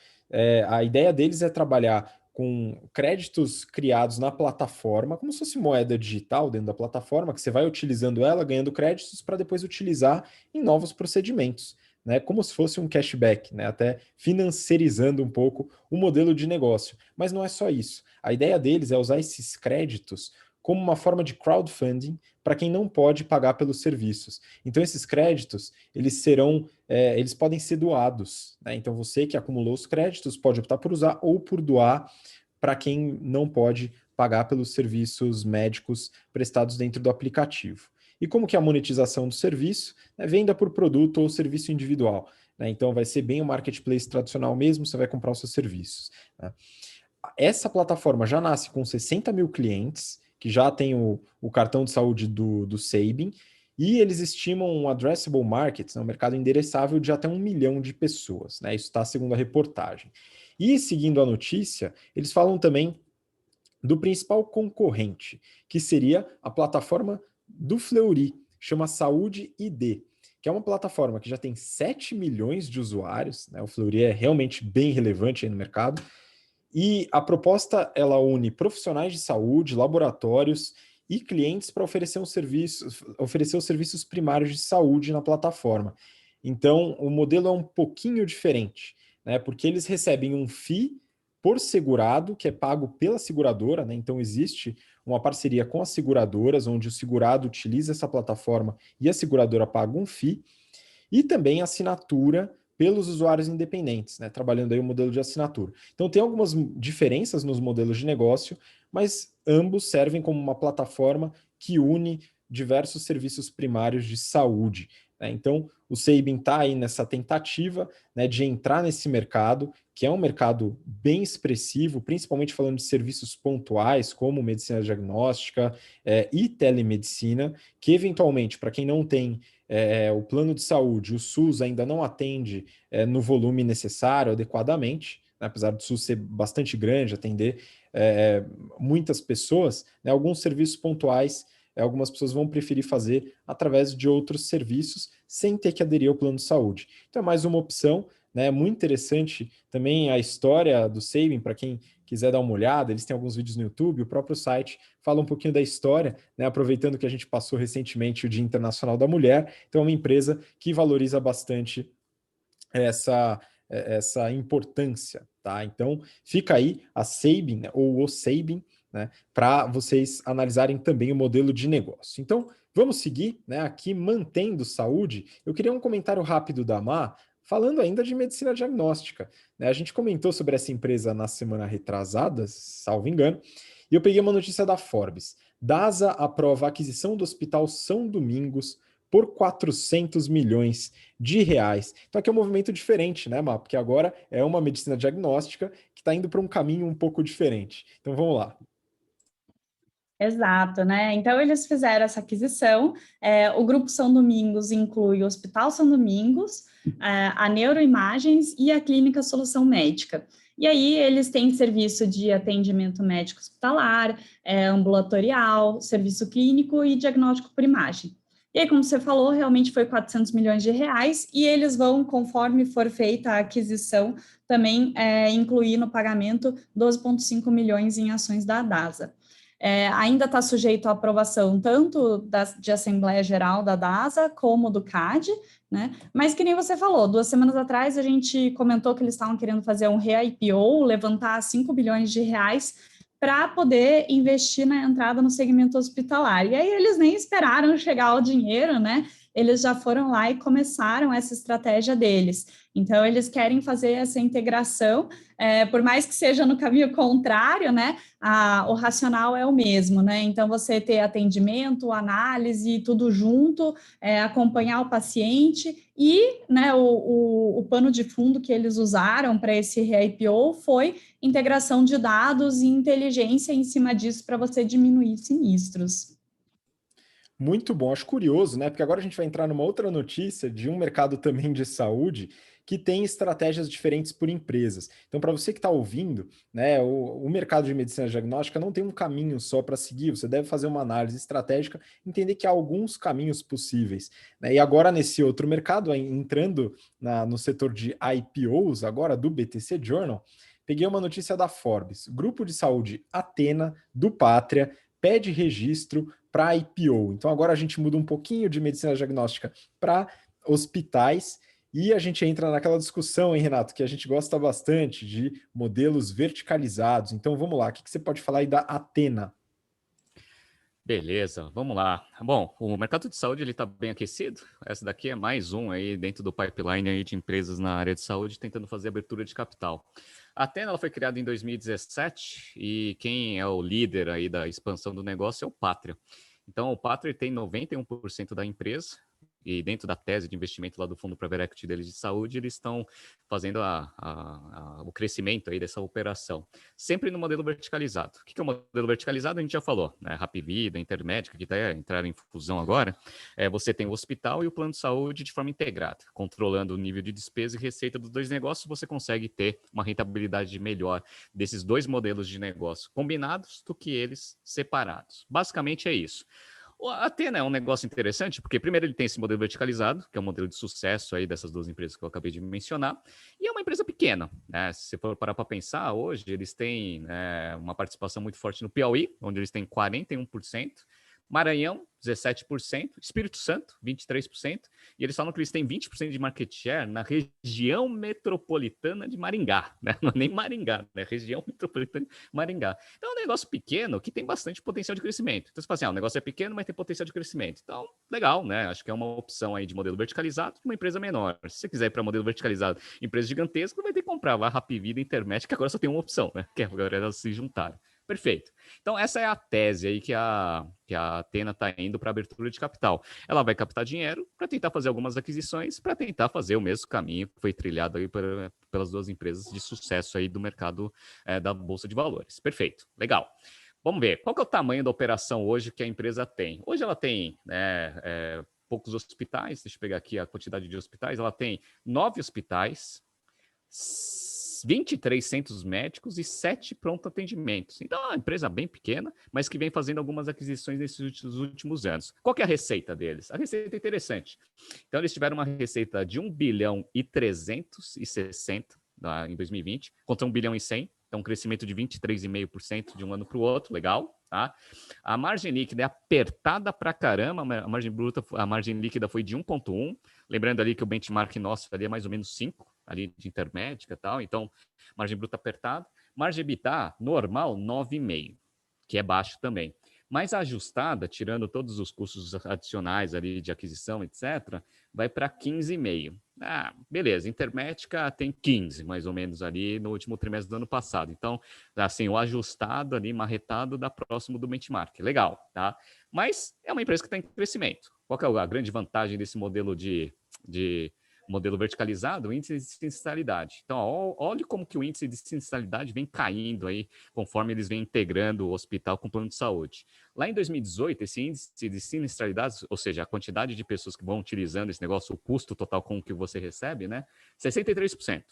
A ideia deles é trabalhar com créditos criados na plataforma, como se fosse moeda digital dentro da plataforma, que você vai utilizando ela, ganhando créditos para depois utilizar em novos procedimentos, né? Como se fosse um cashback, né? Até financiarizando um pouco o modelo de negócio. Mas não é só isso. A ideia deles é usar esses créditos como uma forma de crowdfunding para quem não pode pagar pelos serviços. Então, esses créditos, eles podem ser doados, né? Então, você que acumulou os créditos pode optar por usar ou por doar para quem não pode pagar pelos serviços médicos prestados dentro do aplicativo. E como que é a monetização do serviço? É venda por produto ou serviço individual, né? Então vai ser bem o marketplace tradicional mesmo, você vai comprar os seus serviços, né? Essa plataforma já nasce com 60 mil clientes, que já tem o cartão de saúde do Sabin, e eles estimam um addressable market, né, um mercado endereçável de até 1 milhão de pessoas, né? Isso está segundo a reportagem. E seguindo a notícia, eles falam também do principal concorrente, que seria a plataforma do Fleury, chama Saúde ID, que é uma plataforma que já tem 7 milhões de usuários, né? O Fleury é realmente bem relevante aí no mercado, e a proposta, ela une profissionais de saúde, laboratórios e clientes para oferecer oferecer os serviços primários de saúde na plataforma. Então, o modelo é um pouquinho diferente, né? Porque eles recebem um FII por segurado, que é pago pela seguradora, né? Então, existe uma parceria com as seguradoras, onde o segurado utiliza essa plataforma e a seguradora paga um FII, e também assinatura pelos usuários independentes, né, trabalhando aí o modelo de assinatura. Então tem algumas diferenças nos modelos de negócio, mas ambos servem como uma plataforma que une diversos serviços primários de saúde, né? Então o Sabin está aí nessa tentativa, né, de entrar nesse mercado, que é um mercado bem expressivo, principalmente falando de serviços pontuais, como medicina diagnóstica e telemedicina, que eventualmente, para quem não tem o plano de saúde, o SUS ainda não atende no volume necessário, adequadamente, né, apesar do SUS ser bastante grande, atender muitas pessoas, né, alguns serviços pontuais, algumas pessoas vão preferir fazer através de outros serviços, sem ter que aderir ao plano de saúde. Então é mais uma opção, né, muito interessante também a história do Sabin, para quem quiser dar uma olhada, eles têm alguns vídeos no YouTube, o próprio site fala um pouquinho da história, né, aproveitando que a gente passou recentemente o Dia Internacional da Mulher, então é uma empresa que valoriza bastante essa importância, tá? Então fica aí a Sabin, né, ou o Sabin, né, para vocês analisarem também o modelo de negócio. Então vamos seguir, né, aqui mantendo saúde. Eu queria um comentário rápido da Má, falando ainda de medicina diagnóstica, né? A gente comentou sobre essa empresa na semana retrasada, salvo engano, e eu peguei uma notícia da Forbes. DASA aprova a aquisição do Hospital São Domingos por 400 milhões de reais. Então aqui é um movimento diferente, né, Má? Porque agora é uma medicina diagnóstica que está indo para um caminho um pouco diferente. Então vamos lá. Exato, né? Então eles fizeram essa aquisição. O Grupo São Domingos inclui o Hospital São Domingos, a Neuroimagens e a Clínica Solução Médica. E aí eles têm serviço de atendimento médico hospitalar, ambulatorial, serviço clínico e diagnóstico por imagem. E aí, como você falou, realmente foi 400 milhões de reais e eles vão, conforme for feita a aquisição, também incluir no pagamento 12,5 milhões em ações da DASA. Ainda está sujeito à aprovação tanto de Assembleia Geral da DASA como do CAD, né? Mas que nem você falou, 2 semanas atrás a gente comentou que eles estavam querendo fazer um re-IPO, levantar 5 bilhões de reais para poder investir na entrada no segmento hospitalar. E aí eles nem esperaram chegar o dinheiro, né? Eles já foram lá e começaram essa estratégia deles. Então, eles querem fazer essa integração, por mais que seja no caminho contrário, né? O racional é o mesmo, né? Então, você ter atendimento, análise, tudo junto, acompanhar o paciente e, né, o pano de fundo que eles usaram para esse re-IPO foi integração de dados e inteligência em cima disso para você diminuir sinistros. Muito bom, acho curioso, né? Porque agora a gente vai entrar numa outra notícia de um mercado também de saúde que tem estratégias diferentes por empresas. Então, para você que está ouvindo, né, o mercado de medicina diagnóstica não tem um caminho só para seguir, você deve fazer uma análise estratégica, entender que há alguns caminhos possíveis, né? E agora, nesse outro mercado, entrando no setor de IPOs, agora do BTC Journal, peguei uma notícia da Forbes. Grupo de saúde Athena, do Pátria, pede registro para IPO. Então agora a gente muda um pouquinho de medicina diagnóstica para hospitais e a gente entra naquela discussão, hein, Renato, que a gente gosta bastante de modelos verticalizados. Então vamos lá, o que você pode falar aí da Athena? Beleza, vamos lá. Bom, o mercado de saúde ele está bem aquecido. Essa daqui é mais um aí dentro do pipeline aí de empresas na área de saúde tentando fazer abertura de capital. A Athena ela foi criada em 2017 e quem é o líder aí da expansão do negócio é o Pátria. Então, o Patria tem 91% da empresa, e dentro da tese de investimento lá do Fundo Private Equity deles de saúde, eles estão fazendo o crescimento aí dessa operação, sempre no modelo verticalizado. O que é o modelo verticalizado? A gente já falou, né? Hapvida, Intermédica, que está entrando em fusão agora, você tem o hospital e o plano de saúde de forma integrada, controlando o nível de despesa e receita dos dois negócios, você consegue ter uma rentabilidade melhor desses dois modelos de negócio combinados do que eles separados. Basicamente é isso. O Athena é um negócio interessante, porque primeiro ele tem esse modelo verticalizado, que é o modelo de sucesso aí dessas duas empresas que eu acabei de mencionar, e é uma empresa pequena, né? Se você for parar para pensar, hoje eles têm uma participação muito forte no Piauí, onde eles têm 41%, Maranhão, 17%, Espírito Santo, 23%, e eles falam que eles têm 20% de market share na região metropolitana de Maringá, né? Não é nem Maringá, né? Região metropolitana de Maringá. Então é um negócio pequeno que tem bastante potencial de crescimento. Então você fala assim, o negócio é pequeno, mas tem potencial de crescimento. Então, legal, né? Acho que é uma opção aí de modelo verticalizado de uma empresa menor. Se você quiser ir para modelo verticalizado, empresa gigantesca, vai ter que comprar lá Hapvida, Intermédica, que agora só tem uma opção, né? Que é agora elas se juntaram. Perfeito. Então, essa é a tese aí que a Athena está indo para abertura de capital. Ela vai captar dinheiro para tentar fazer algumas aquisições, para tentar fazer o mesmo caminho que foi trilhado aí pelas duas empresas de sucesso aí do mercado da Bolsa de Valores. Perfeito. Legal. Vamos ver. Qual que é o tamanho da operação hoje que a empresa tem? Hoje ela tem poucos hospitais. Deixa eu pegar aqui a quantidade de hospitais. Ela tem 9 hospitais, 23 centros médicos e 7 pronto-atendimentos. Então, é uma empresa bem pequena, mas que vem fazendo algumas aquisições nesses últimos anos. Qual que é a receita deles? A receita é interessante. Então, eles tiveram uma receita de 1 bilhão e 360 em 2020, contra 1 bilhão e 100. Então, um crescimento de 23,5% de um ano para o outro, legal. Tá? A margem líquida é apertada para caramba, a margem líquida foi de 1,1. Lembrando ali que o benchmark nosso ali é mais ou menos 5, ali de Intermédica e tal. Então, margem bruta apertada. Margem EBITDA normal, 9,5, que é baixo também. Mas a ajustada, tirando todos os custos adicionais ali de aquisição, etc., vai para 15,5. Beleza, Intermédica tem 15, mais ou menos, ali no último trimestre do ano passado. Então, assim, o ajustado ali, marretado, dá próximo do benchmark. Legal, tá? Mas é uma empresa que está em crescimento. Qual que é a grande vantagem desse modelo de modelo verticalizado? O índice de sinistralidade. Então, olhe como que o índice de sinistralidade vem caindo aí, conforme eles vêm integrando o hospital com o plano de saúde. Lá em 2018, esse índice de sinistralidade, ou seja, a quantidade de pessoas que vão utilizando esse negócio, o custo total com o que você recebe, né? 63%.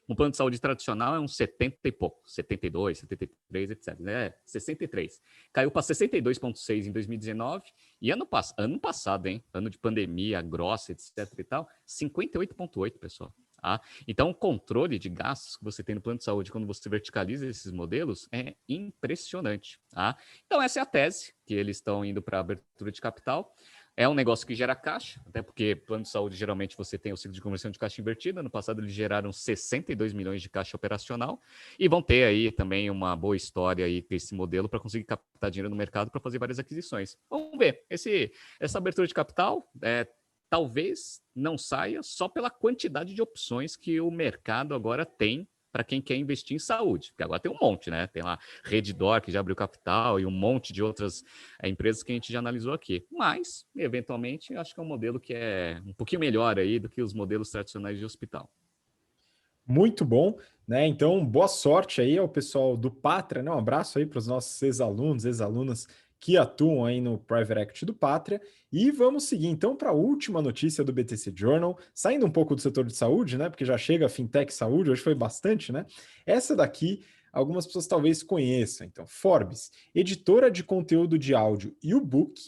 Um plano de saúde tradicional é uns 70 e pouco, 72, 73, etc. 63. Caiu para 62,6 em 2019 e ano passado, hein? Ano de pandemia grossa, etc e tal, 58,8, pessoal. Tá? Então, o controle de gastos que você tem no plano de saúde quando você verticaliza esses modelos é impressionante. Tá? Então, essa é a tese que eles estão indo para a abertura de capital. É um negócio que gera caixa, até porque plano de saúde, geralmente, você tem o ciclo de conversão de caixa invertida. No passado, eles geraram 62 milhões de caixa operacional e vão ter aí também uma boa história aí com esse modelo para conseguir captar dinheiro no mercado para fazer várias aquisições. Vamos ver. Essa abertura de capital talvez não saia só pela quantidade de opções que o mercado agora tem para quem quer investir em saúde, porque agora tem um monte, né? Tem lá Redditor, que já abriu capital, e um monte de outras empresas que a gente já analisou aqui. Mas, eventualmente, acho que é um modelo que é um pouquinho melhor aí do que os modelos tradicionais de hospital. Muito bom, né? Então, boa sorte aí ao pessoal do Patria, né? Um abraço aí para os nossos ex-alunos, ex-alunas que atuam aí no Private Equity do Patria. E vamos seguir então para a última notícia do BTC Journal, saindo um pouco do setor de saúde, né? Porque já chega a Fintech Saúde, hoje foi bastante, né? Essa daqui, algumas pessoas talvez conheçam. Então, Forbes, editora de conteúdo de áudio e o book,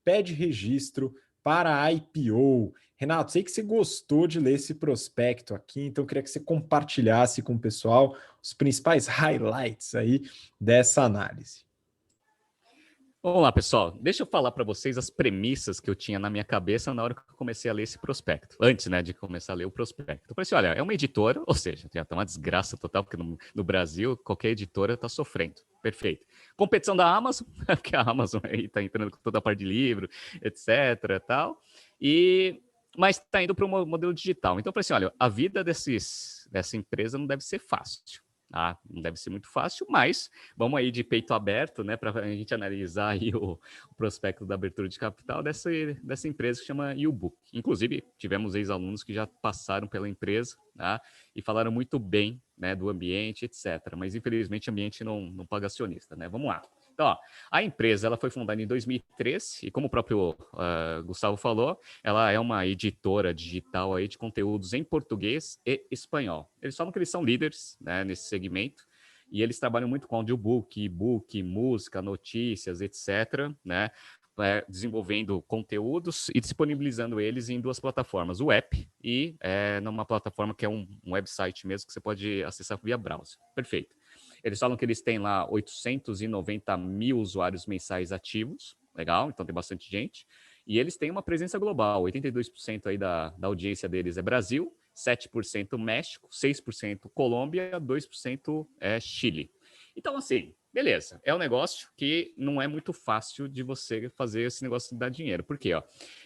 pede registro para a IPO. Renato, sei que você gostou de ler esse prospecto aqui, então eu queria que você compartilhasse com o pessoal os principais highlights aí dessa análise. Vamos lá, pessoal. Deixa eu falar para vocês as premissas que eu tinha na minha cabeça na hora que eu comecei a ler esse prospecto. Antes, né, de começar a ler o prospecto. Eu falei assim, olha, é uma editora, ou seja, já tá uma desgraça total, porque no Brasil qualquer editora está sofrendo. Perfeito. Competição da Amazon, porque a Amazon aí está entrando com toda a parte de livro, etc. Tal. Mas está indo para o modelo digital. Então eu falei assim, olha, a vida dessa empresa não deve ser fácil. Não deve ser muito fácil, mas vamos aí de peito aberto, né, para a gente analisar aí o prospecto da abertura de capital dessa empresa que chama YouBook. Inclusive, tivemos ex-alunos que já passaram pela empresa, tá, e falaram muito bem, né, do ambiente, etc. Mas, infelizmente, o ambiente não paga acionista, né? Vamos lá. Então, ó, a empresa ela foi fundada em 2013 e, como o próprio Gustavo falou, ela é uma editora digital aí de conteúdos em português e espanhol. Eles falam que eles são líderes, né, nesse segmento e eles trabalham muito com audiobook, e-book, música, notícias, etc., né, desenvolvendo conteúdos e disponibilizando eles em duas plataformas, o app e numa plataforma que é um website mesmo que você pode acessar via browser. Perfeito. Eles falam que eles têm lá 890 mil usuários mensais ativos, legal, então tem bastante gente. E eles têm uma presença global, 82% aí da audiência deles é Brasil, 7% México, 6% Colômbia, 2% Chile. Então, assim, beleza, é um negócio que não é muito fácil de você fazer esse negócio de dar dinheiro. Por quê? Ó?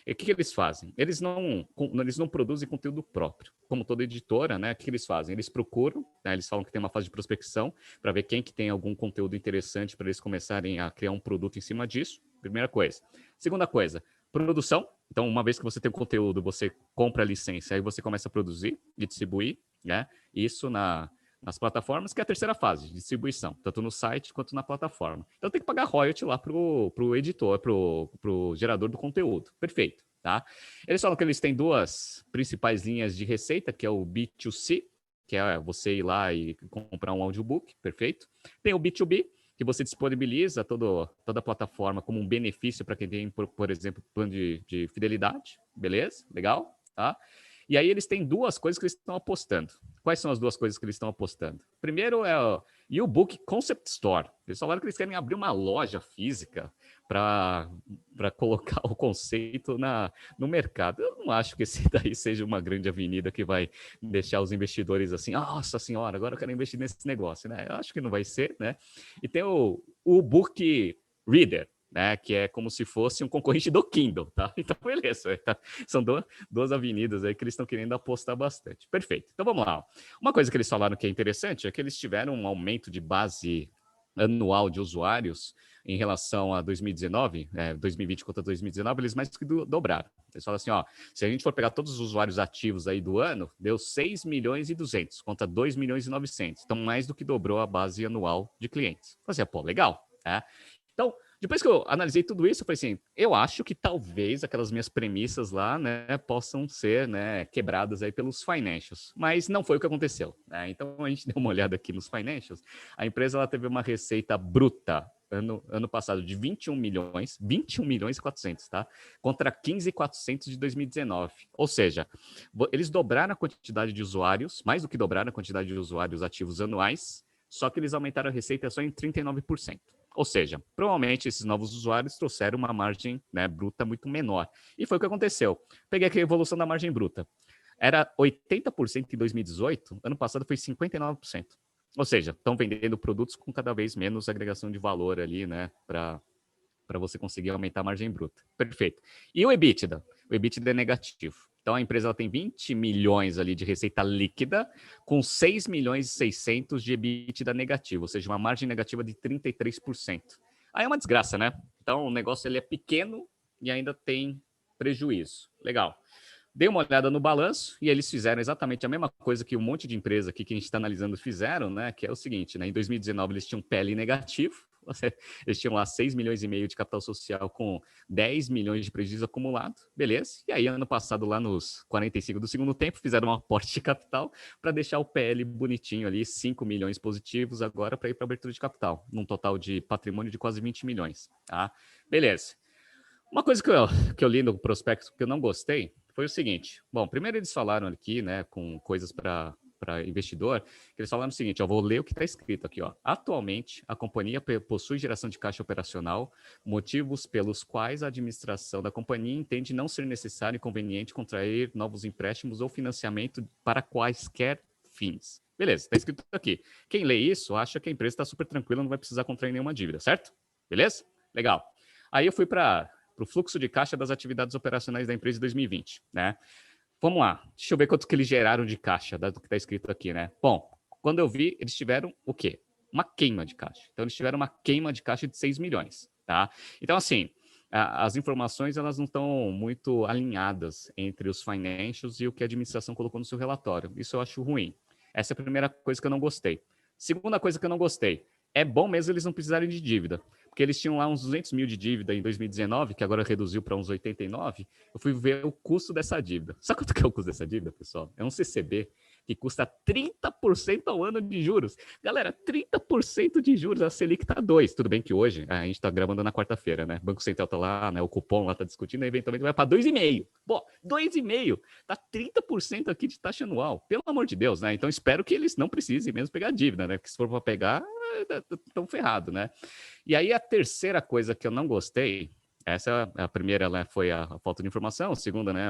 O que eles fazem? Eles não produzem conteúdo próprio. Como toda editora, né? O que eles fazem? Eles procuram, né, eles falam que tem uma fase de prospecção para ver quem que tem algum conteúdo interessante para eles começarem a criar um produto em cima disso. Primeira coisa. Segunda coisa, produção. Então, uma vez que você tem o conteúdo, você compra a licença, aí você começa a produzir e distribuir, né? Isso nas plataformas, que é a terceira fase, de distribuição, tanto no site quanto na plataforma. Então tem que pagar royalty lá pro editor, pro gerador do conteúdo. Perfeito, tá? Eles falam que eles têm duas principais linhas de receita, que é o B2C, que é você ir lá e comprar um audiobook, perfeito. Tem o B2B, que você disponibiliza toda a plataforma como um benefício para quem tem, por exemplo, plano de fidelidade, beleza? Legal, tá? E aí eles têm duas coisas que eles estão apostando. Quais são as duas coisas que eles estão apostando? Primeiro é o YouBook Concept Store. Eles falaram que eles querem abrir uma loja física para colocar o conceito no mercado. Eu não acho que esse daí seja uma grande avenida que vai deixar os investidores assim, nossa senhora, agora eu quero investir nesse negócio, né? Eu acho que não vai ser, né? E tem o Book Reader, né, que é como se fosse um concorrente do Kindle, tá? Então, beleza, tá? São duas avenidas aí que eles estão querendo apostar bastante. Perfeito. Então, vamos lá. Uma coisa que eles falaram que é interessante é que eles tiveram um aumento de base anual de usuários em relação a 2019, 2020 contra 2019, eles mais que dobraram. Eles falam assim, ó, se a gente for pegar todos os usuários ativos aí do ano, deu 6 milhões e 200 contra 2 milhões e 900. Então, mais do que dobrou a base anual de clientes. Então, assim, pô, legal, né? Então, depois que eu analisei tudo isso, eu falei assim, eu acho que talvez aquelas minhas premissas lá, né, possam ser, né, quebradas aí pelos financials, mas não foi o que aconteceu, né? Então a gente deu uma olhada aqui nos financials, a empresa ela teve uma receita bruta ano passado de 21 milhões e 400, tá? Contra 15.400 de 2019. Ou seja, eles dobraram a quantidade de usuários, mais do que dobraram a quantidade de usuários ativos anuais, só que eles aumentaram a receita só em 39%. Ou seja, provavelmente esses novos usuários trouxeram uma margem, né, bruta muito menor. E foi o que aconteceu. Peguei aqui a evolução da margem bruta. Era 80% em 2018, ano passado foi 59%. Ou seja, estão vendendo produtos com cada vez menos agregação de valor ali, né, para você conseguir aumentar a margem bruta. Perfeito. E o EBITDA? O EBITDA é negativo. Então, a empresa ela tem 20 milhões ali de receita líquida, com 6 milhões e 600 de EBITDA negativo, ou seja, uma margem negativa de 33%. Aí é uma desgraça, né? Então, o negócio ele é pequeno e ainda tem prejuízo. Legal. Dei uma olhada no balanço e eles fizeram exatamente a mesma coisa que um monte de empresa aqui que a gente está analisando fizeram, né? Que é o seguinte, né? Em 2019 eles tinham PL negativo, eles tinham lá 6 milhões e meio de capital social com 10 milhões de prejuízo acumulado, beleza? E aí ano passado lá nos 45 do segundo tempo fizeram um aporte de capital para deixar o PL bonitinho ali, 5 milhões positivos agora para ir para abertura de capital, num total de patrimônio de quase 20 milhões, tá? Beleza. Uma coisa que eu li no prospecto que eu não gostei foi o seguinte. Bom, primeiro eles falaram aqui, né, com coisas para investidor, que eles falaram o seguinte, eu vou ler o que está escrito aqui, ó. Atualmente, a companhia possui geração de caixa operacional, motivos pelos quais a administração da companhia entende não ser necessário e conveniente contrair novos empréstimos ou financiamento para quaisquer fins. Beleza, está escrito aqui. Quem lê isso acha que a empresa está super tranquila, não vai precisar contrair nenhuma dívida, certo? Beleza? Legal. Aí eu fui para o fluxo de caixa das atividades operacionais da empresa em 2020, né? Vamos lá, deixa eu ver quanto que eles geraram de caixa, do que está escrito aqui, né? Bom, Quando eu vi, eles tiveram o quê? Uma queima de caixa. Então, eles tiveram uma queima de caixa de 6 milhões, tá? Então, assim, as informações elas não estão muito alinhadas entre os financials e o que a administração colocou no seu relatório. Isso eu acho ruim. Essa é a primeira coisa que eu não gostei. Segunda coisa que eu não gostei, é bom mesmo eles não precisarem de dívida, porque eles tinham lá uns 200 mil de dívida em 2019, que agora reduziu para uns 89, eu fui ver o custo dessa dívida. Sabe quanto que é o custo dessa dívida, pessoal? É um CCB que custa 30% ao ano de juros. Galera, 30% de juros, a Selic tá 2. Tudo bem que hoje, a gente tá gravando na quarta-feira, né? O Banco Central tá lá, né? O cupom lá tá discutindo, e eventualmente vai para 2,5. Pô, 2,5. Tá 30% aqui de taxa anual. Pelo amor de Deus, né? Então espero que eles não precisem mesmo pegar dívida, né? Porque se for para pegar, estão ferrados, né? E aí a terceira coisa que eu não gostei, essa a primeira, né, foi a falta de informação, a segunda, né,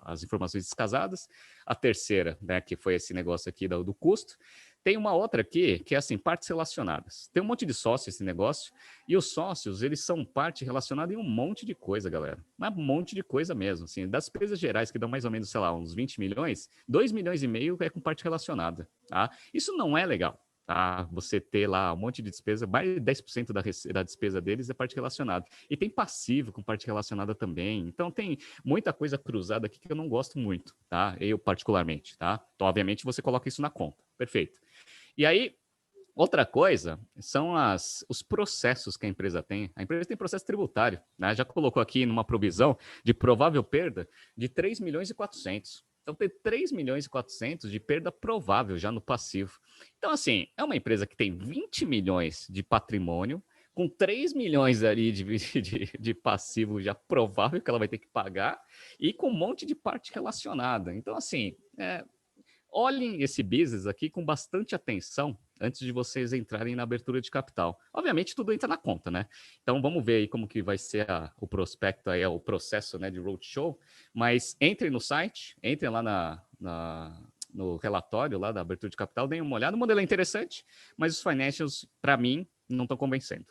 as informações descasadas, a terceira, né, que foi esse negócio aqui do custo. Tem uma outra aqui, que é assim, partes relacionadas. Tem um monte de sócios esse negócio, e os sócios, eles são parte relacionada em um monte de coisa, galera. Um monte de coisa mesmo, assim. Das despesas gerais, que dão mais ou menos, sei lá, uns 20 milhões, 2,5 milhões é com parte relacionada, tá? Isso não é legal. Tá? Você ter lá um monte de despesa, mais de 10% da despesa deles é parte relacionada. E tem passivo com parte relacionada também. Então tem muita coisa cruzada aqui que eu não gosto muito, tá? Eu particularmente, tá? Então, obviamente, você coloca isso na conta. Perfeito. E aí, outra coisa são os processos que a empresa tem. A empresa tem processo tributário, né? Já colocou aqui numa provisão de provável perda de 3 milhões e 400. Então, tem 3 milhões e 400 de perda provável já no passivo. Então, assim, é uma empresa que tem 20 milhões de patrimônio, com 3 milhões ali de passivo já provável que ela vai ter que pagar, e com um monte de parte relacionada. Então, assim, olhem esse business aqui com bastante atenção antes de vocês entrarem na abertura de capital. Obviamente, tudo entra na conta, né? Então, vamos ver aí como que vai ser o prospecto, aí, o processo, né, de roadshow, mas entrem no site, entrem lá no relatório lá da abertura de capital, deem uma olhada. O modelo é interessante, mas os financials, para mim, não estão convencendo.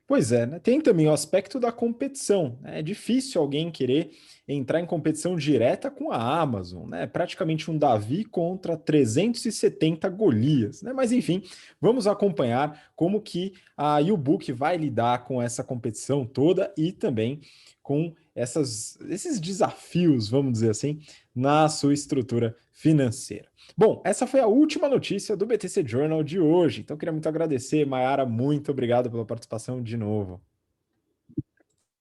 Pois é, né? Tem também o aspecto da competição, né? É difícil alguém querer entrar em competição direta com a Amazon, né? Praticamente um Davi contra 370 Golias, né? Mas enfim, vamos acompanhar como que a YouBook vai lidar com essa competição toda e também com esses desafios, vamos dizer assim, na sua estrutura financeira. Bom, essa foi a última notícia do BTC Journal de hoje. Então, queria muito agradecer, Mayara, muito obrigado pela participação de novo.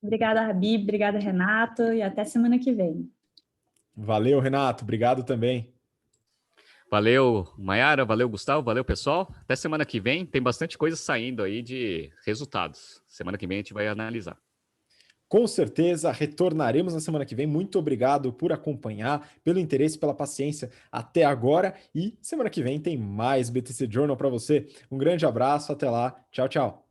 Obrigada, Habib, obrigada, Renato, e até semana que vem. Valeu, Renato, obrigado também. Valeu, Mayara, valeu, Gustavo, valeu, pessoal. Até semana que vem, tem bastante coisa saindo aí de resultados. Semana que vem a gente vai analisar. Com certeza, retornaremos na semana que vem. Muito obrigado por acompanhar, pelo interesse, pela paciência até agora. E semana que vem tem mais BTC Journal para você. Um grande abraço, até lá. Tchau, tchau.